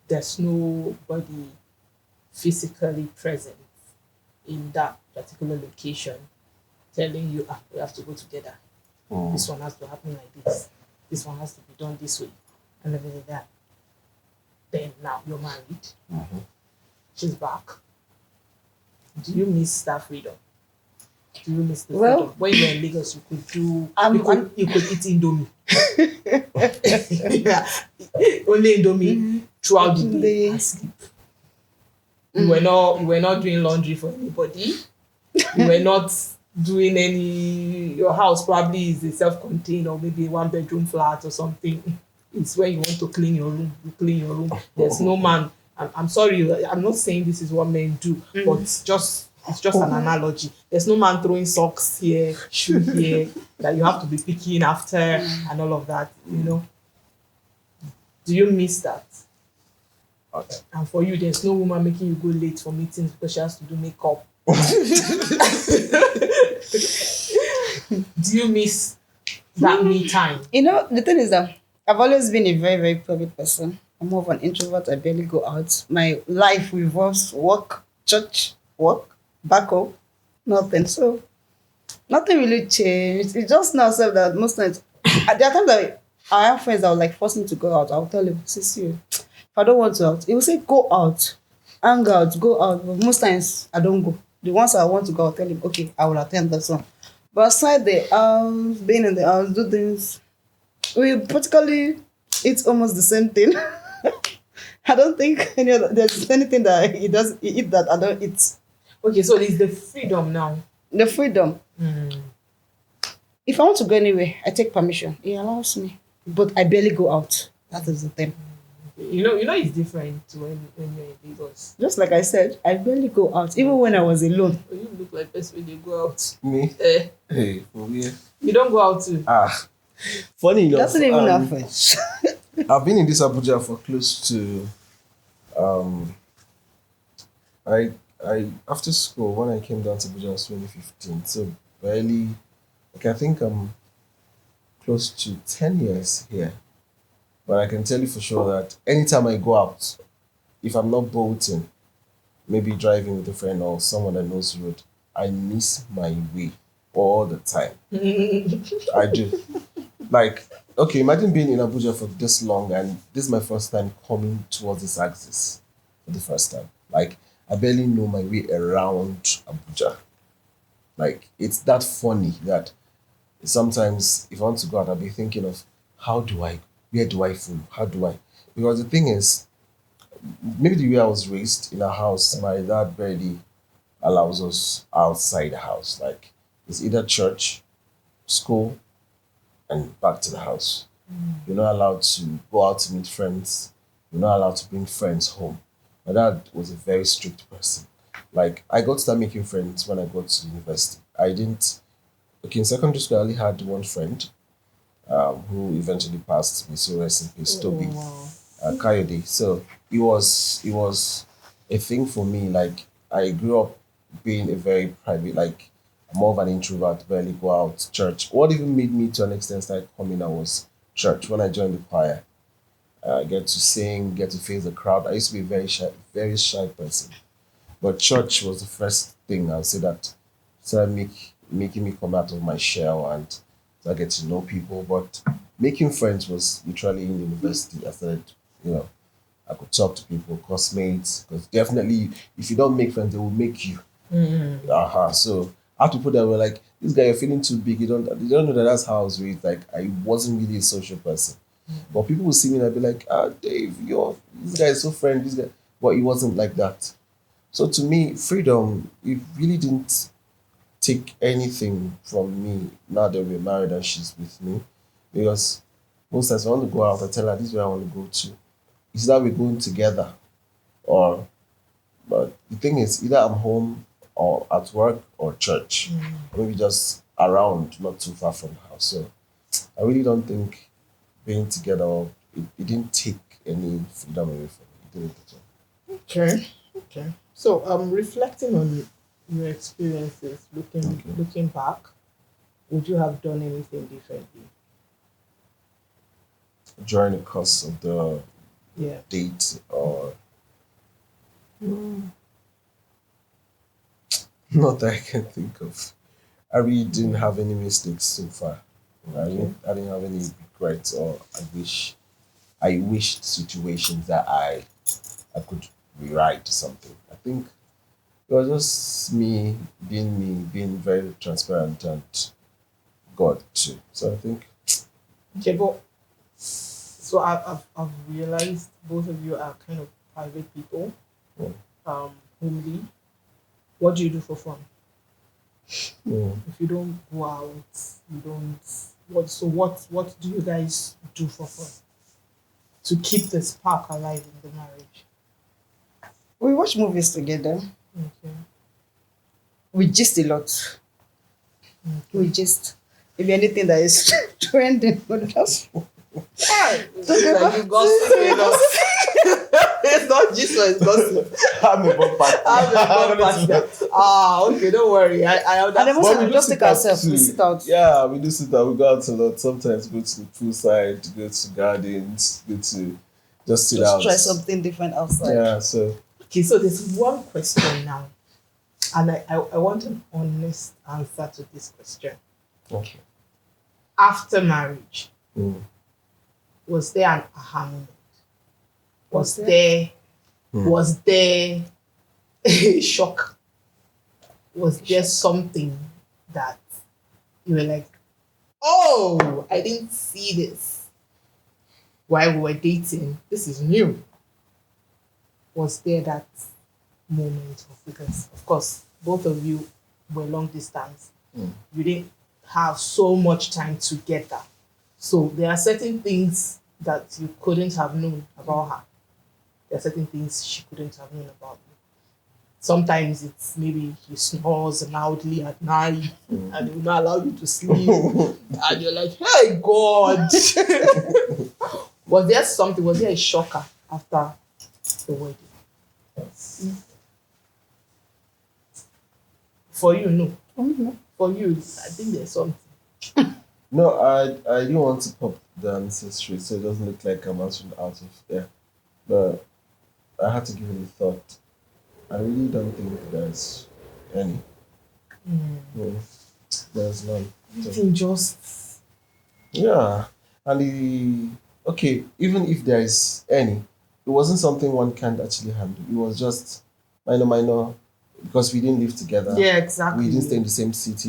There's nobody physically present in that particular location telling you, we have to go together. This one has to happen like this. This one has to be done this way, and everything like that. Then now you're married. She's back. Do you miss that freedom? Do you miss the freedom? When you were in Lagos, you could you could eat Indomie. Only Indomie throughout the day and sleep. You were not doing laundry for anybody. You were not doing any. Your house probably is a self-contained or maybe a one-bedroom flat or something. It's when you want to clean your room, you clean your room. There's no man. I'm sorry, I'm not saying this is what men do, but it's just an analogy. There's no man throwing socks here, shoe here, that you have to be picking after and all of that, you know. Do you miss that? Okay. And for you, there's no woman making you go late for meetings because she has to do makeup. Do you miss that me time? You know, the thing is that I've always been a very, very private person. I'm more of an introvert. I barely go out. My life revolves work, church, work, back home, nothing. So nothing really changed. It's just now so that most times, there are times that I have friends that will like force me to go out. I'll tell him, see you. If I don't want to out, he will say, go out, hang out, go out. But most times I don't go. The ones I want to go, I'll tell him, okay, I will attend that one. But aside the house, being in the house, do things, we practically eat almost the same thing. I don't think there's anything that he eat that I don't eat. Okay, so it's the freedom now. The freedom. If I want to go anywhere, I take permission. He allows me. But I barely go out. That is the thing. You know it's different when you're in Lagos. Just like I said, I barely go out. Even when I was alone. You look like best when you go out. Me? Hey, for real. You don't go out too. Funny enough. Doesn't even have friends. I've been in this Abuja for close to I after school when I came down to Abuja was 2015. So barely I think I'm close to 10 years here. But I can tell you for sure that anytime I go out, if I'm not bolting, maybe driving with a friend or someone that knows the road, I miss my way all the time. I do. Like, okay, imagine being in Abuja for this long and this is my first time coming towards this axis for the first time. Like, I barely know my way around Abuja. Like, it's that funny that sometimes if I want to go out, I'll be thinking of where do I follow? How do I? Because the thing is, maybe the way I was raised in a house, my dad barely allows us outside the house. Like, it's either church, school, and back to the house. You're not allowed to go out to meet friends. You're not allowed to bring friends home. My dad was a very strict person. Like, I got to start making friends when I got to university. In secondary school, I only had one friend. who eventually passed away. So rest in peace, Toby Wow. Kayode. So it was a thing for me. Like I grew up being a very private, like more of an introvert, barely go out church. What even made me to an extent start coming out was church. When I joined the choir, I get to sing, get to face the crowd. I used to be a very shy person. But church was the first thing I would say that started making me come out of my shell and I get to know people. But making friends was literally in university. I started, you know, I could talk to people, classmates, because definitely if you don't make friends, they will make you. So I have to put that were like, this guy, you're feeling too big. You don't know that that's how I was raised. Like I wasn't really a social person. But people will see me and I'd be like, Dave, this guy is so friendly, this guy. But it wasn't like that. So to me, freedom, it really didn't take anything from me now that we're married and she's with me. Because most times I want to go out, I tell her this is where I want to go to. Is that we're going together or but the thing is either I'm home or at work or church. Or maybe just around, not too far from the house. So I really don't think being together it didn't take any freedom away from me. It didn't at all. Okay. Okay. So reflecting on your experiences, Okay. looking back, would you have done anything differently? During the course of the Yeah. date or not that I can think of. I really didn't have any mistakes so far. I didn't have any regrets or I wished situations that I could rewrite something. I think it was just me, being very transparent and God too. So I think Okay, but so I've realized both of you are kind of private people, mm, homely. What do you do for fun? mm, If you don't go out, you don't. What do you guys do for fun to keep the spark alive in the marriage? We watch movies together. Okay. We gist a lot. We just maybe anything that is trending, we'll just Like you gossip, you know. It's not just it's gossip. I'm a bomb party. I'm a bad partner. Okay, don't worry. I and then understand. most But times we just take ourselves, we sit out. Yeah, we do sit out. We go out a lot. Sometimes go to the poolside, go to gardens, go to just sit Just out. try something different outside. Yeah, so Okay, so there's one question now, and I want an honest answer to this question. okay. After marriage, Mm. was there an aha moment? Was Was there a shock? Was there something that you were like, oh, I didn't see this while we were dating? This is new. Was there that moment because of course both of you were long distance. Mm. You didn't have so much time together. So there are certain things that you couldn't have known about her. There are certain things she couldn't have known about you. Sometimes it's maybe he snores loudly at night and he will not allow you to sleep. And you're like, hey God. Was there a shocker after the wedding? For you, no. For you, I think there's something. No, I didn't want to pop the answer straight, so it doesn't look like I'm answering out of there. But I had to give it a thought. I really don't think there's any. No, there's none. So, Everything just yeah, and okay, even if there is any, it wasn't something one can't actually handle. It was just minor, because we didn't live together. yeah, exactly. We didn't stay in the same city.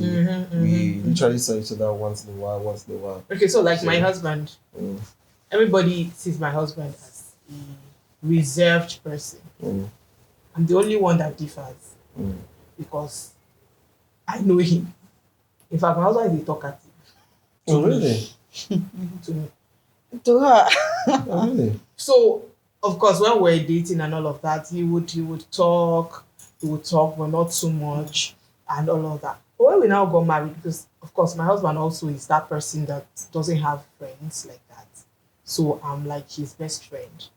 We literally saw each other once in a while. Okay, so like my So- husband, Mm, everybody sees my husband as a reserved person. mm, I'm the only one that differs mm. because I know him. In fact, my husband is a talkative Oh, really? to me. To her. Oh, really? So of course, when we're dating and all of that, he would talk, but not too much, and all of that. But when we now got married, because of course my husband also is that person that doesn't have friends like that. So I'm like his best friend.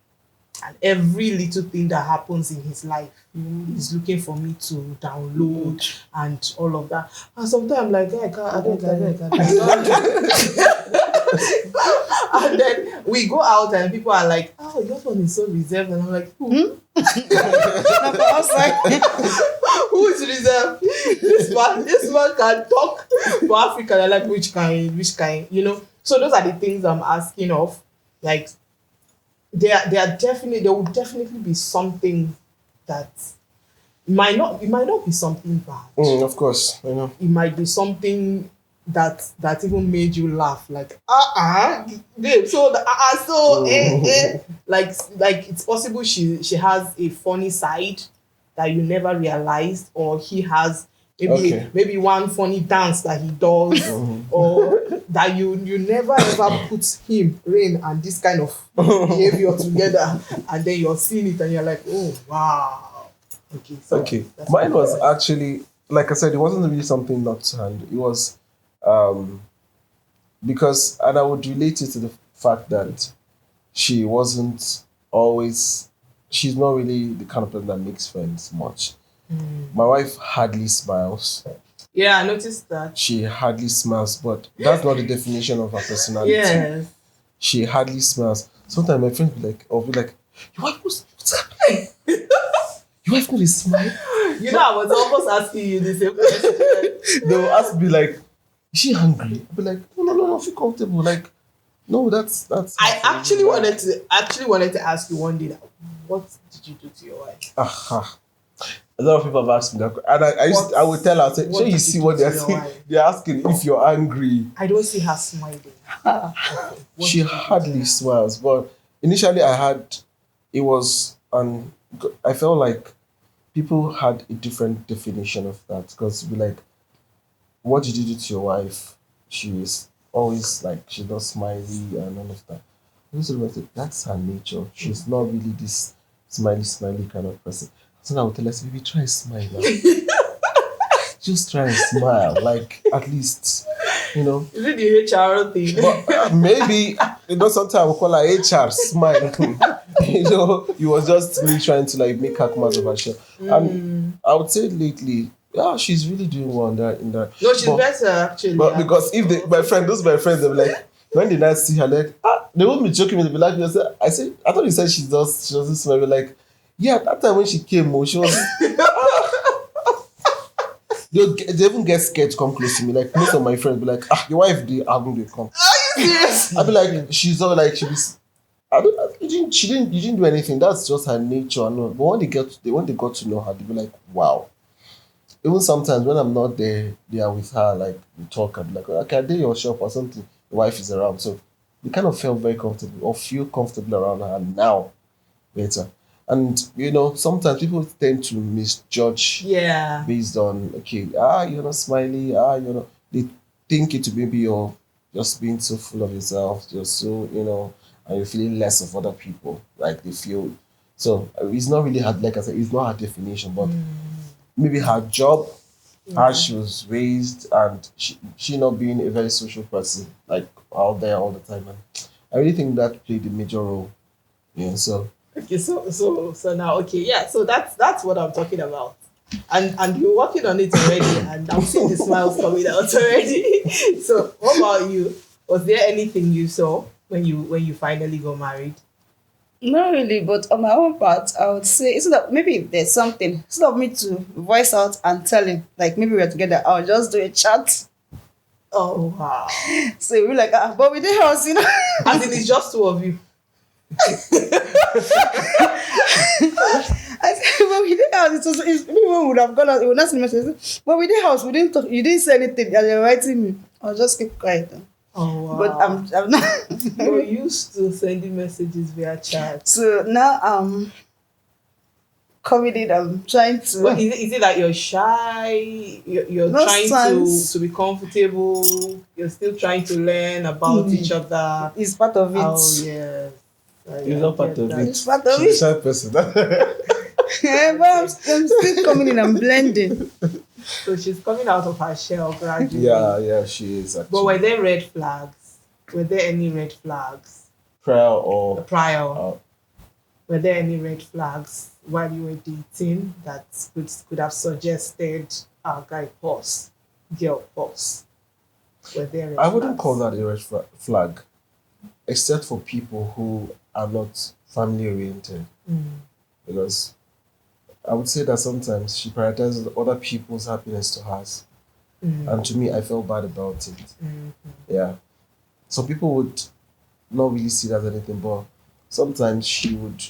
And every little thing that happens in his life, he's looking for me to download and all of that. And sometimes I'm like, I don't. And then we go out and people are like, oh, your one is so reserved. And I'm like, who? Who is reserved? This man can talk for Africa. They're like, which kind, you know? So those are the things I'm asking of. Like, there will definitely be something that it might not be something bad. Of course, I know. It might be something that even made you laugh, like babe. So like it's possible she has a funny side that you never realized, or he has maybe one funny dance that he does, or that you never ever put him, Rain, and this kind of behavior together, and then you're seeing it and you're like, oh wow. Okay. So Okay. Mine was actually, like I said, it wasn't really something not to handle. It was because, and I would relate it to the fact that she wasn't always, she's not really the kind of person that makes friends much. My wife hardly smiles. Yeah, I noticed that. She hardly smiles, but that's not the definition of her personality. Yes. She hardly smiles. Sometimes my friends be like, your wife, what's happening? Your wife not smile. You know, I was almost asking you the same question. They will ask me like, is she hungry? I'll be like, no, feel comfortable. Like, no, that's. I actually wanted to ask you one day that, what did you do to your wife? Aha. A lot of people have asked me that, and I would tell her, say, sure, you see what they're saying. They're asking if you're angry. I don't see her smiling. She hardly smiles, but initially it was, I felt like people had a different definition of that, because be like, what did you do to your wife? She is always like, she's not smiley and all of that. I just remember, that's her nature. She's not really this smiley kind of person. So I would tell her, baby, try and smile now. Just try and smile, like, at least, you know. Is it the HR thing? But maybe, sometimes we call her HR smile. It was just me trying to like make her come out of her shell. And I would say lately, yeah, she's really doing well in that. No, she's better actually. But because if my friends, they'll be like, when they not see her, like, they won't be joking me, they'll be like, I thought you said she doesn't smile. Be like, yeah, that time when she came, she was. They even get scared to come close to me. Like, most of my friends be like, your wife, they are going to come. Are you serious? I'll be like, she's all like, she didn't do anything. That's just her nature. No. But when they got to know her, they be like, wow. Even sometimes when I'm not there, they are with her, like, we talk, I'll be like, okay, I did your shop or something. The wife is around. So we kind of felt very comfortable, or feel comfortable around her now, better. And, sometimes people tend to misjudge based on, okay, you're not smiley, they think it to maybe you're just being so full of yourself, you're so, and you're feeling less of other people, like they feel. So it's not really hard, like I said, it's not her definition, but maybe her job, how she was raised, and she not being a very social person, like out there all the time. And I really think that played a major role. Yeah, so. Okay, so now, okay, yeah, so that's what I'm talking about, and you're working on it already, and I'm seeing the smiles coming out already. So, what about you? Was there anything you saw when you finally got married? Not really, but on my own part, I would say instead of maybe if there's something, instead of me to voice out and tell him, like maybe we're together, I'll just do a chat. Oh wow! So we're like, but we did house, As in, it's just two of you. I said, but we did house. People would have gone out. It would not see the message. But we did house. We didn't talk. You didn't say anything. And you're writing me. I'll just keep quiet. Oh wow! But I'm not. You're used to sending messages via chat. So now I'm committed. I'm trying to. Well, is it that you're shy? You're trying to be comfortable. You're still trying to learn about each other. It's part of it. Oh yes. It's not part of it. It's part of She's it. a shy person. Yeah, but I'm still coming in and blending. So she's coming out of her shell gradually. Yeah, she is actually. But were there red flags? Were there any red flags Prayer or prior? uh, Were there any red flags while you were dating that could have suggested guy pause, girl pause? Were there red I wouldn't flags? call that a red flag, except for people who are not family oriented. Because I would say that sometimes she prioritizes other people's happiness to hers. And to me, I felt bad about it. Yeah. Some people would not really see that as anything, but sometimes she would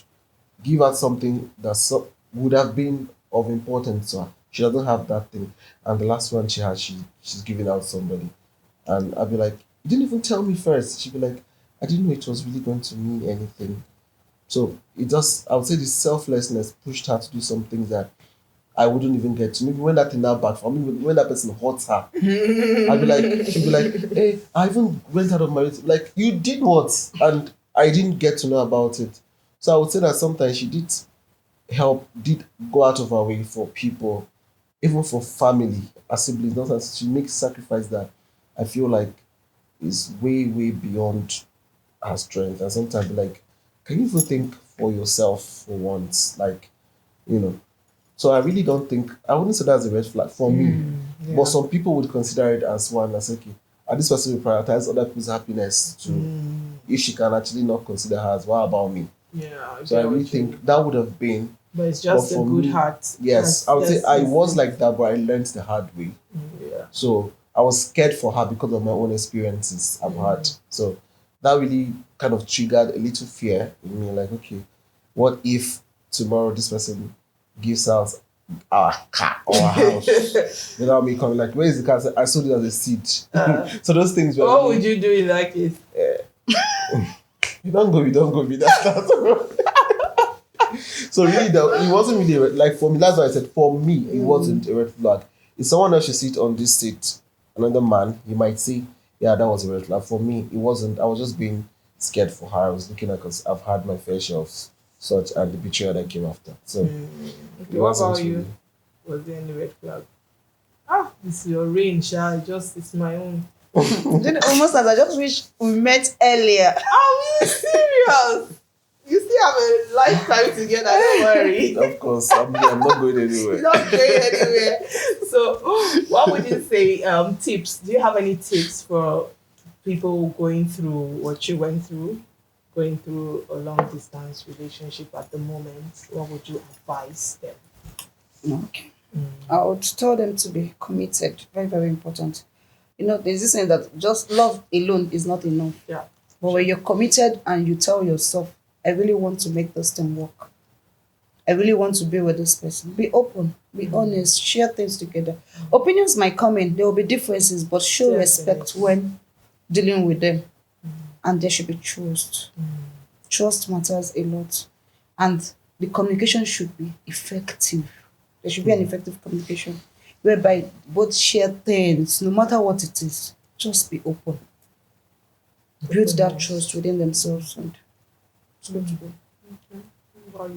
give out something that would have been of importance to her. She doesn't have that thing. And the last one she had, she's giving out somebody. And I'd be like, you didn't even tell me first. She'd be like, I didn't know it was really going to mean anything. So I would say the selflessness pushed her to do some things that I wouldn't even get to. Maybe when that thing now back for me, when that person hurts her, I'd be like, she'd be like, hey, I even went out of my like, you did what? And I didn't get to know about it. So I would say that sometimes she did go out of her way for people, even for family, as siblings. Not as she makes sacrifice that I feel like is way, way beyond her strength. And sometimes be like, can you even think for yourself for once? Like, you know. So I really don't think I wouldn't say that's a red flag for me. Yeah. But some people would consider it as one as okay. And this person will prioritize other people's happiness too. If she can actually not consider her as what about me? Yeah. So I really think that would have been. But it's just but a for good me, heart. Yes, I would say I was like that, but I learned the hard way. Yeah. So I was scared for her because of my own experiences I've had. So that really kind of triggered a little fear in me. Like, okay, what if tomorrow this person gives out our car or our house without me coming? Like, where is the car? I sold it as a seed. So those things were. What would you do in that case? You don't go. Be that. So really, it wasn't really like for me. That's why I said for me, it wasn't a red flag. If someone else should sit on this seat, another man, he might say, "Yeah, that was a red flag." For me, it wasn't. I was just being scared for her. I was looking at because I've had my fair share of such and the betrayal that came after. So, Okay, what about you? Was there any red flag? It's your range, it's my own. Then almost as I just wish we met earlier. Are we serious? You still have a lifetime together, don't worry. Of course, I'm not going anywhere. Not going anywhere. So, what would you say? Tips? Do you have any tips for people going through what you went through, going through a long distance relationship at the moment? What would you advise them? Okay. I would tell them to be committed. Very, very important. There's this saying that just love alone is not enough. Yeah. But when you're committed and you tell yourself, I really want to make this thing work. I really want to be with this person. Be open, be honest, share things together. Opinions might come in, there will be differences, but show respect when dealing with them. And there should be trust. Trust matters a lot. And the communication should be effective. There should be an effective communication whereby both share things, no matter what it is. Just be open. Build that trust within themselves and it's good to go. What about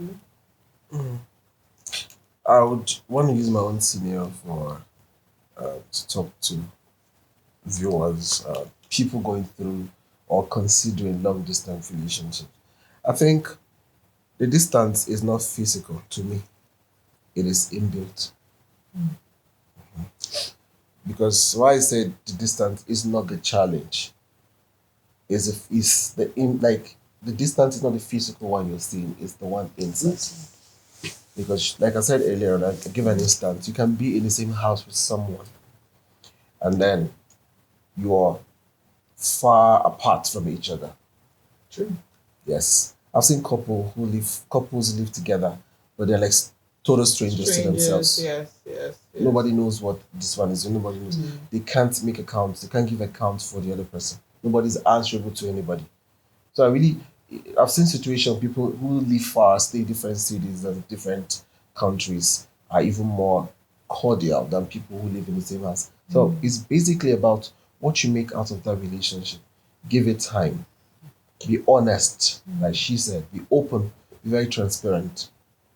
you? I would want to use my own scenario for to talk to viewers, people going through or considering long distance relationships. I think the distance is not physical to me; it is inbuilt. Because why I said the distance is not the challenge. Is the distance is not the physical one you're seeing; it's the one inside. Because, like I said earlier, like give an instance, you can be in the same house with someone, and then you are far apart from each other. True. Yes, I've seen couples live together, but they're like total strangers to themselves. Yes. Nobody knows what this one is. Nobody knows. They can't make accounts. They can't give accounts for the other person. Nobody's answerable to anybody. So I've seen situations people who live far, stay in different cities and different countries are even more cordial than people who live in the same house. So it's basically about what you make out of that relationship. Give it time. Be honest, like she said. Be open. Be very transparent.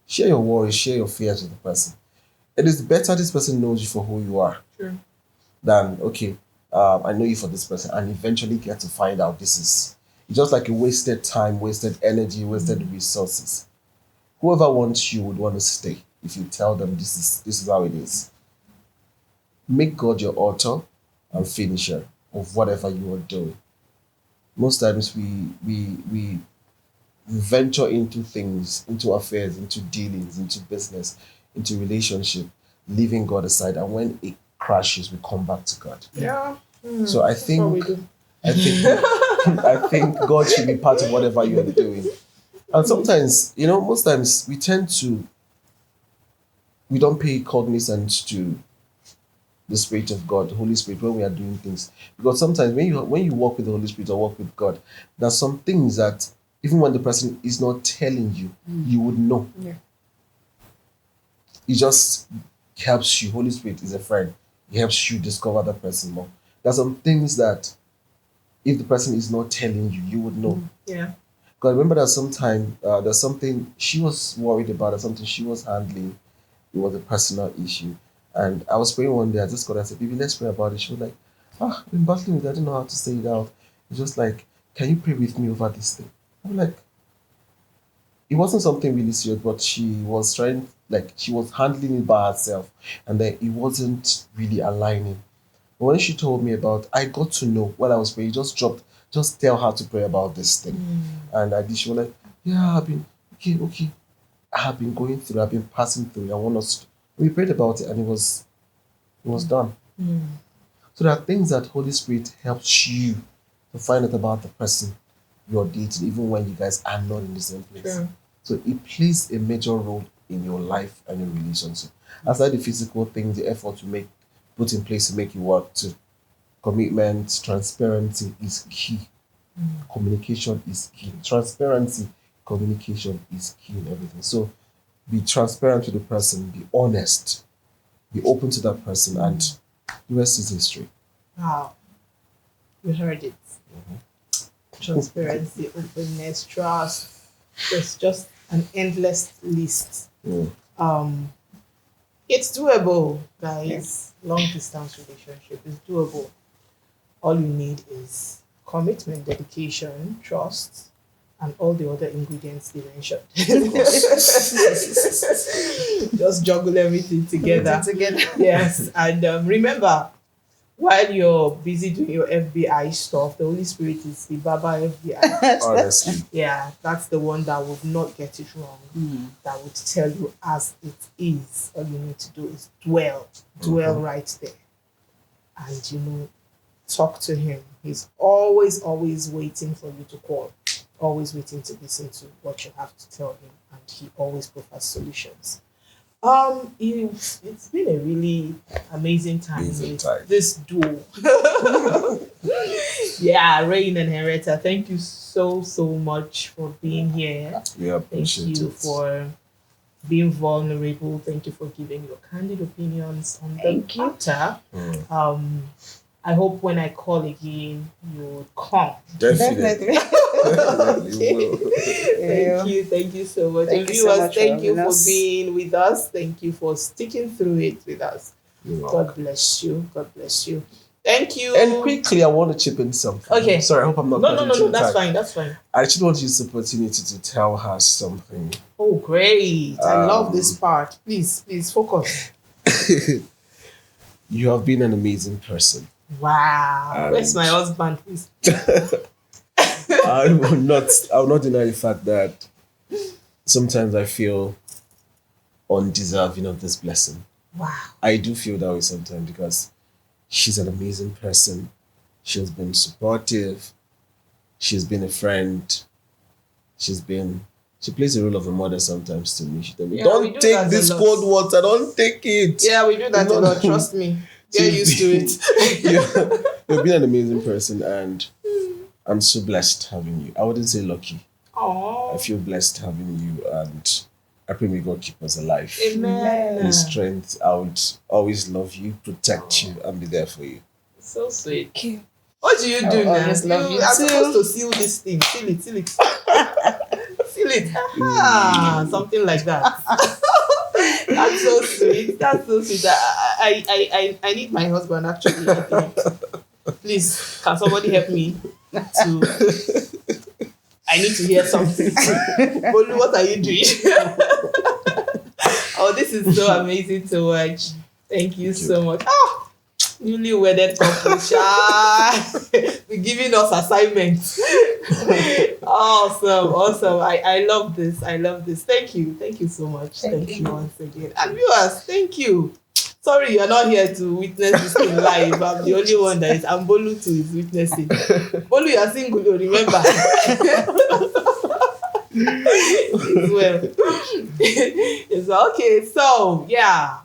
Share your worries, share your fears with the person. it is better this person knows you for who you are True. than, okay, I know you for this person, and eventually get to find out this is it's just like a wasted time, wasted energy, wasted resources. Whoever wants you would want to stay if you tell them this is how it is. Make God your author and finisher of whatever you are doing. Most times we venture into things, into affairs, into dealings, into business, into relationship, leaving God aside, and when it crashes, we come back to God. Yeah. So I That's what we think do. I think I think God should be part of whatever you are doing. And sometimes, most times we don't pay cognizance to the Spirit of God, the Holy Spirit, when we are doing things. Because sometimes when you walk with the Holy Spirit or walk with God, there's some things that even when the person is not telling you, you would know. Yeah. It just helps you. Holy Spirit is a friend. It helps you discover the person more. There's some things that if the person is not telling you, you would know. Yeah. Because I remember there's something she was worried about, or something she was handling. It was a personal issue. And I was praying one day, I just got and said, Baby, let's pray about it. She was like, I've been battling with it. I didn't know how to say it out. It's just like, can you pray with me over this thing? I'm like, it wasn't something really serious, but she was she was handling it by herself. And then it wasn't really aligning. But when she told me I got to know while I was praying, just tell her to pray about this thing. And I did. She was like, yeah, I've been, okay. I have been going through, I've been passing through. I want us. We prayed about it and it was done. So there are things that Holy Spirit helps you to find out about the person you're dating, even when you guys are not in the same place. True. So it plays a major role in your life and your relationship. Aside the physical things, the effort you put in place to make you work too. Commitment, transparency is key. Communication is key. Transparency, communication is key in everything. So be transparent to the person, be honest, be open to that person, and the rest is history. Wow. You heard it. Transparency, openness, trust. There's just an endless list. It's doable, guys. Long distance relationship is doable. All you need is commitment, dedication, trust, and all the other ingredients they mentioned. Just juggle everything together. Yes, and remember, while you're busy doing your FBI stuff, the Holy Spirit is the Baba FBI. Honestly. Yeah, that's the one that would not get it wrong. That would tell you as it is. All you need to do is dwell right there, and talk to him. He's always waiting for you to call, always waiting to listen to what you have to tell him, and he always provides solutions. It's been a really amazing time with this duo. Yeah, Rain and Henrietta, thank you so much for being here. We appreciate Thank you it. for being vulnerable. Thank you for giving your candid opinions on the matter. I hope when I call again, you would come. Definitely. Okay. Thank you so much. Thank And you so viewers, much thank for you having for us. being with us. Thank you for sticking through it with us. You're welcome. God bless you. God bless you. Thank you. And quickly, I want to chip in something. Okay. Sorry, I hope I'm not No, cutting too that's tight. fine. That's fine. I actually want to use the opportunity to tell her something. Oh, great. I love this part. Please focus. You have been an amazing person. Wow. Where's my husband, please? I will not deny the fact that sometimes I feel undeserving of this blessing. Wow. I do feel that way sometimes because she's an amazing person. She has been supportive. She's been a friend. She plays the role of a mother sometimes to me. She tells me, Yeah, we don't do take that a this lot. cold water. Don't take it. Yeah, we do that a No, lot. no. Trust me. Get used to it. You've been an amazing person, and I'm so blessed having you. I wouldn't say lucky. Oh. I feel blessed having you, and I pray may God keep us alive. Amen. In strength, I would always love you, protect you, and be there for you. So sweet. Thank you. What do you do I now? always love you are too. supposed to seal this thing. Seal it. Seal it. Aha, something like that. That's so sweet. That's so sweet. I need my husband actually. I think. Please, can somebody help me to? I need to hear something. Bolu, what are you doing? Oh, this is so amazing to watch. Thank you so much. Ah, newly wedded couple, be giving us assignments. Awesome. I love this. Thank you so much. Thank you once again. And viewers, thank you. Sorry, you're not here to witness this thing live. I'm the only one that is. I'm Bolu too is witnessing. Bolu, you're single, remember. It's okay. So yeah,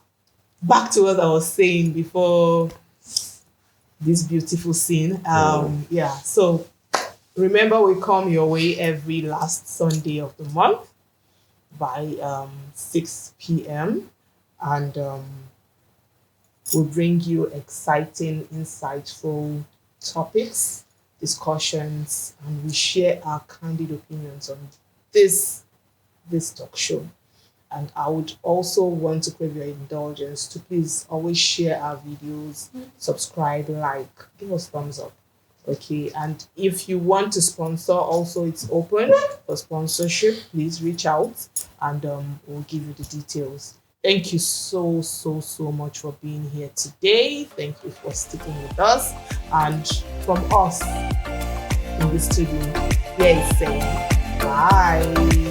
back to what I was saying before this beautiful scene. So remember, we come your way every last Sunday of the month by 6 p.m. and we bring you exciting, insightful topics, discussions, and we share our candid opinions on this talk show. And I would also want to crave your indulgence to please always share our videos, subscribe, like, give us thumbs up. Okay, and if you want to sponsor, also it's open for sponsorship. Please reach out and we'll give you the details. Thank you so much for being here today. Thank you for sticking with us. And from us in the studio, here is saying bye.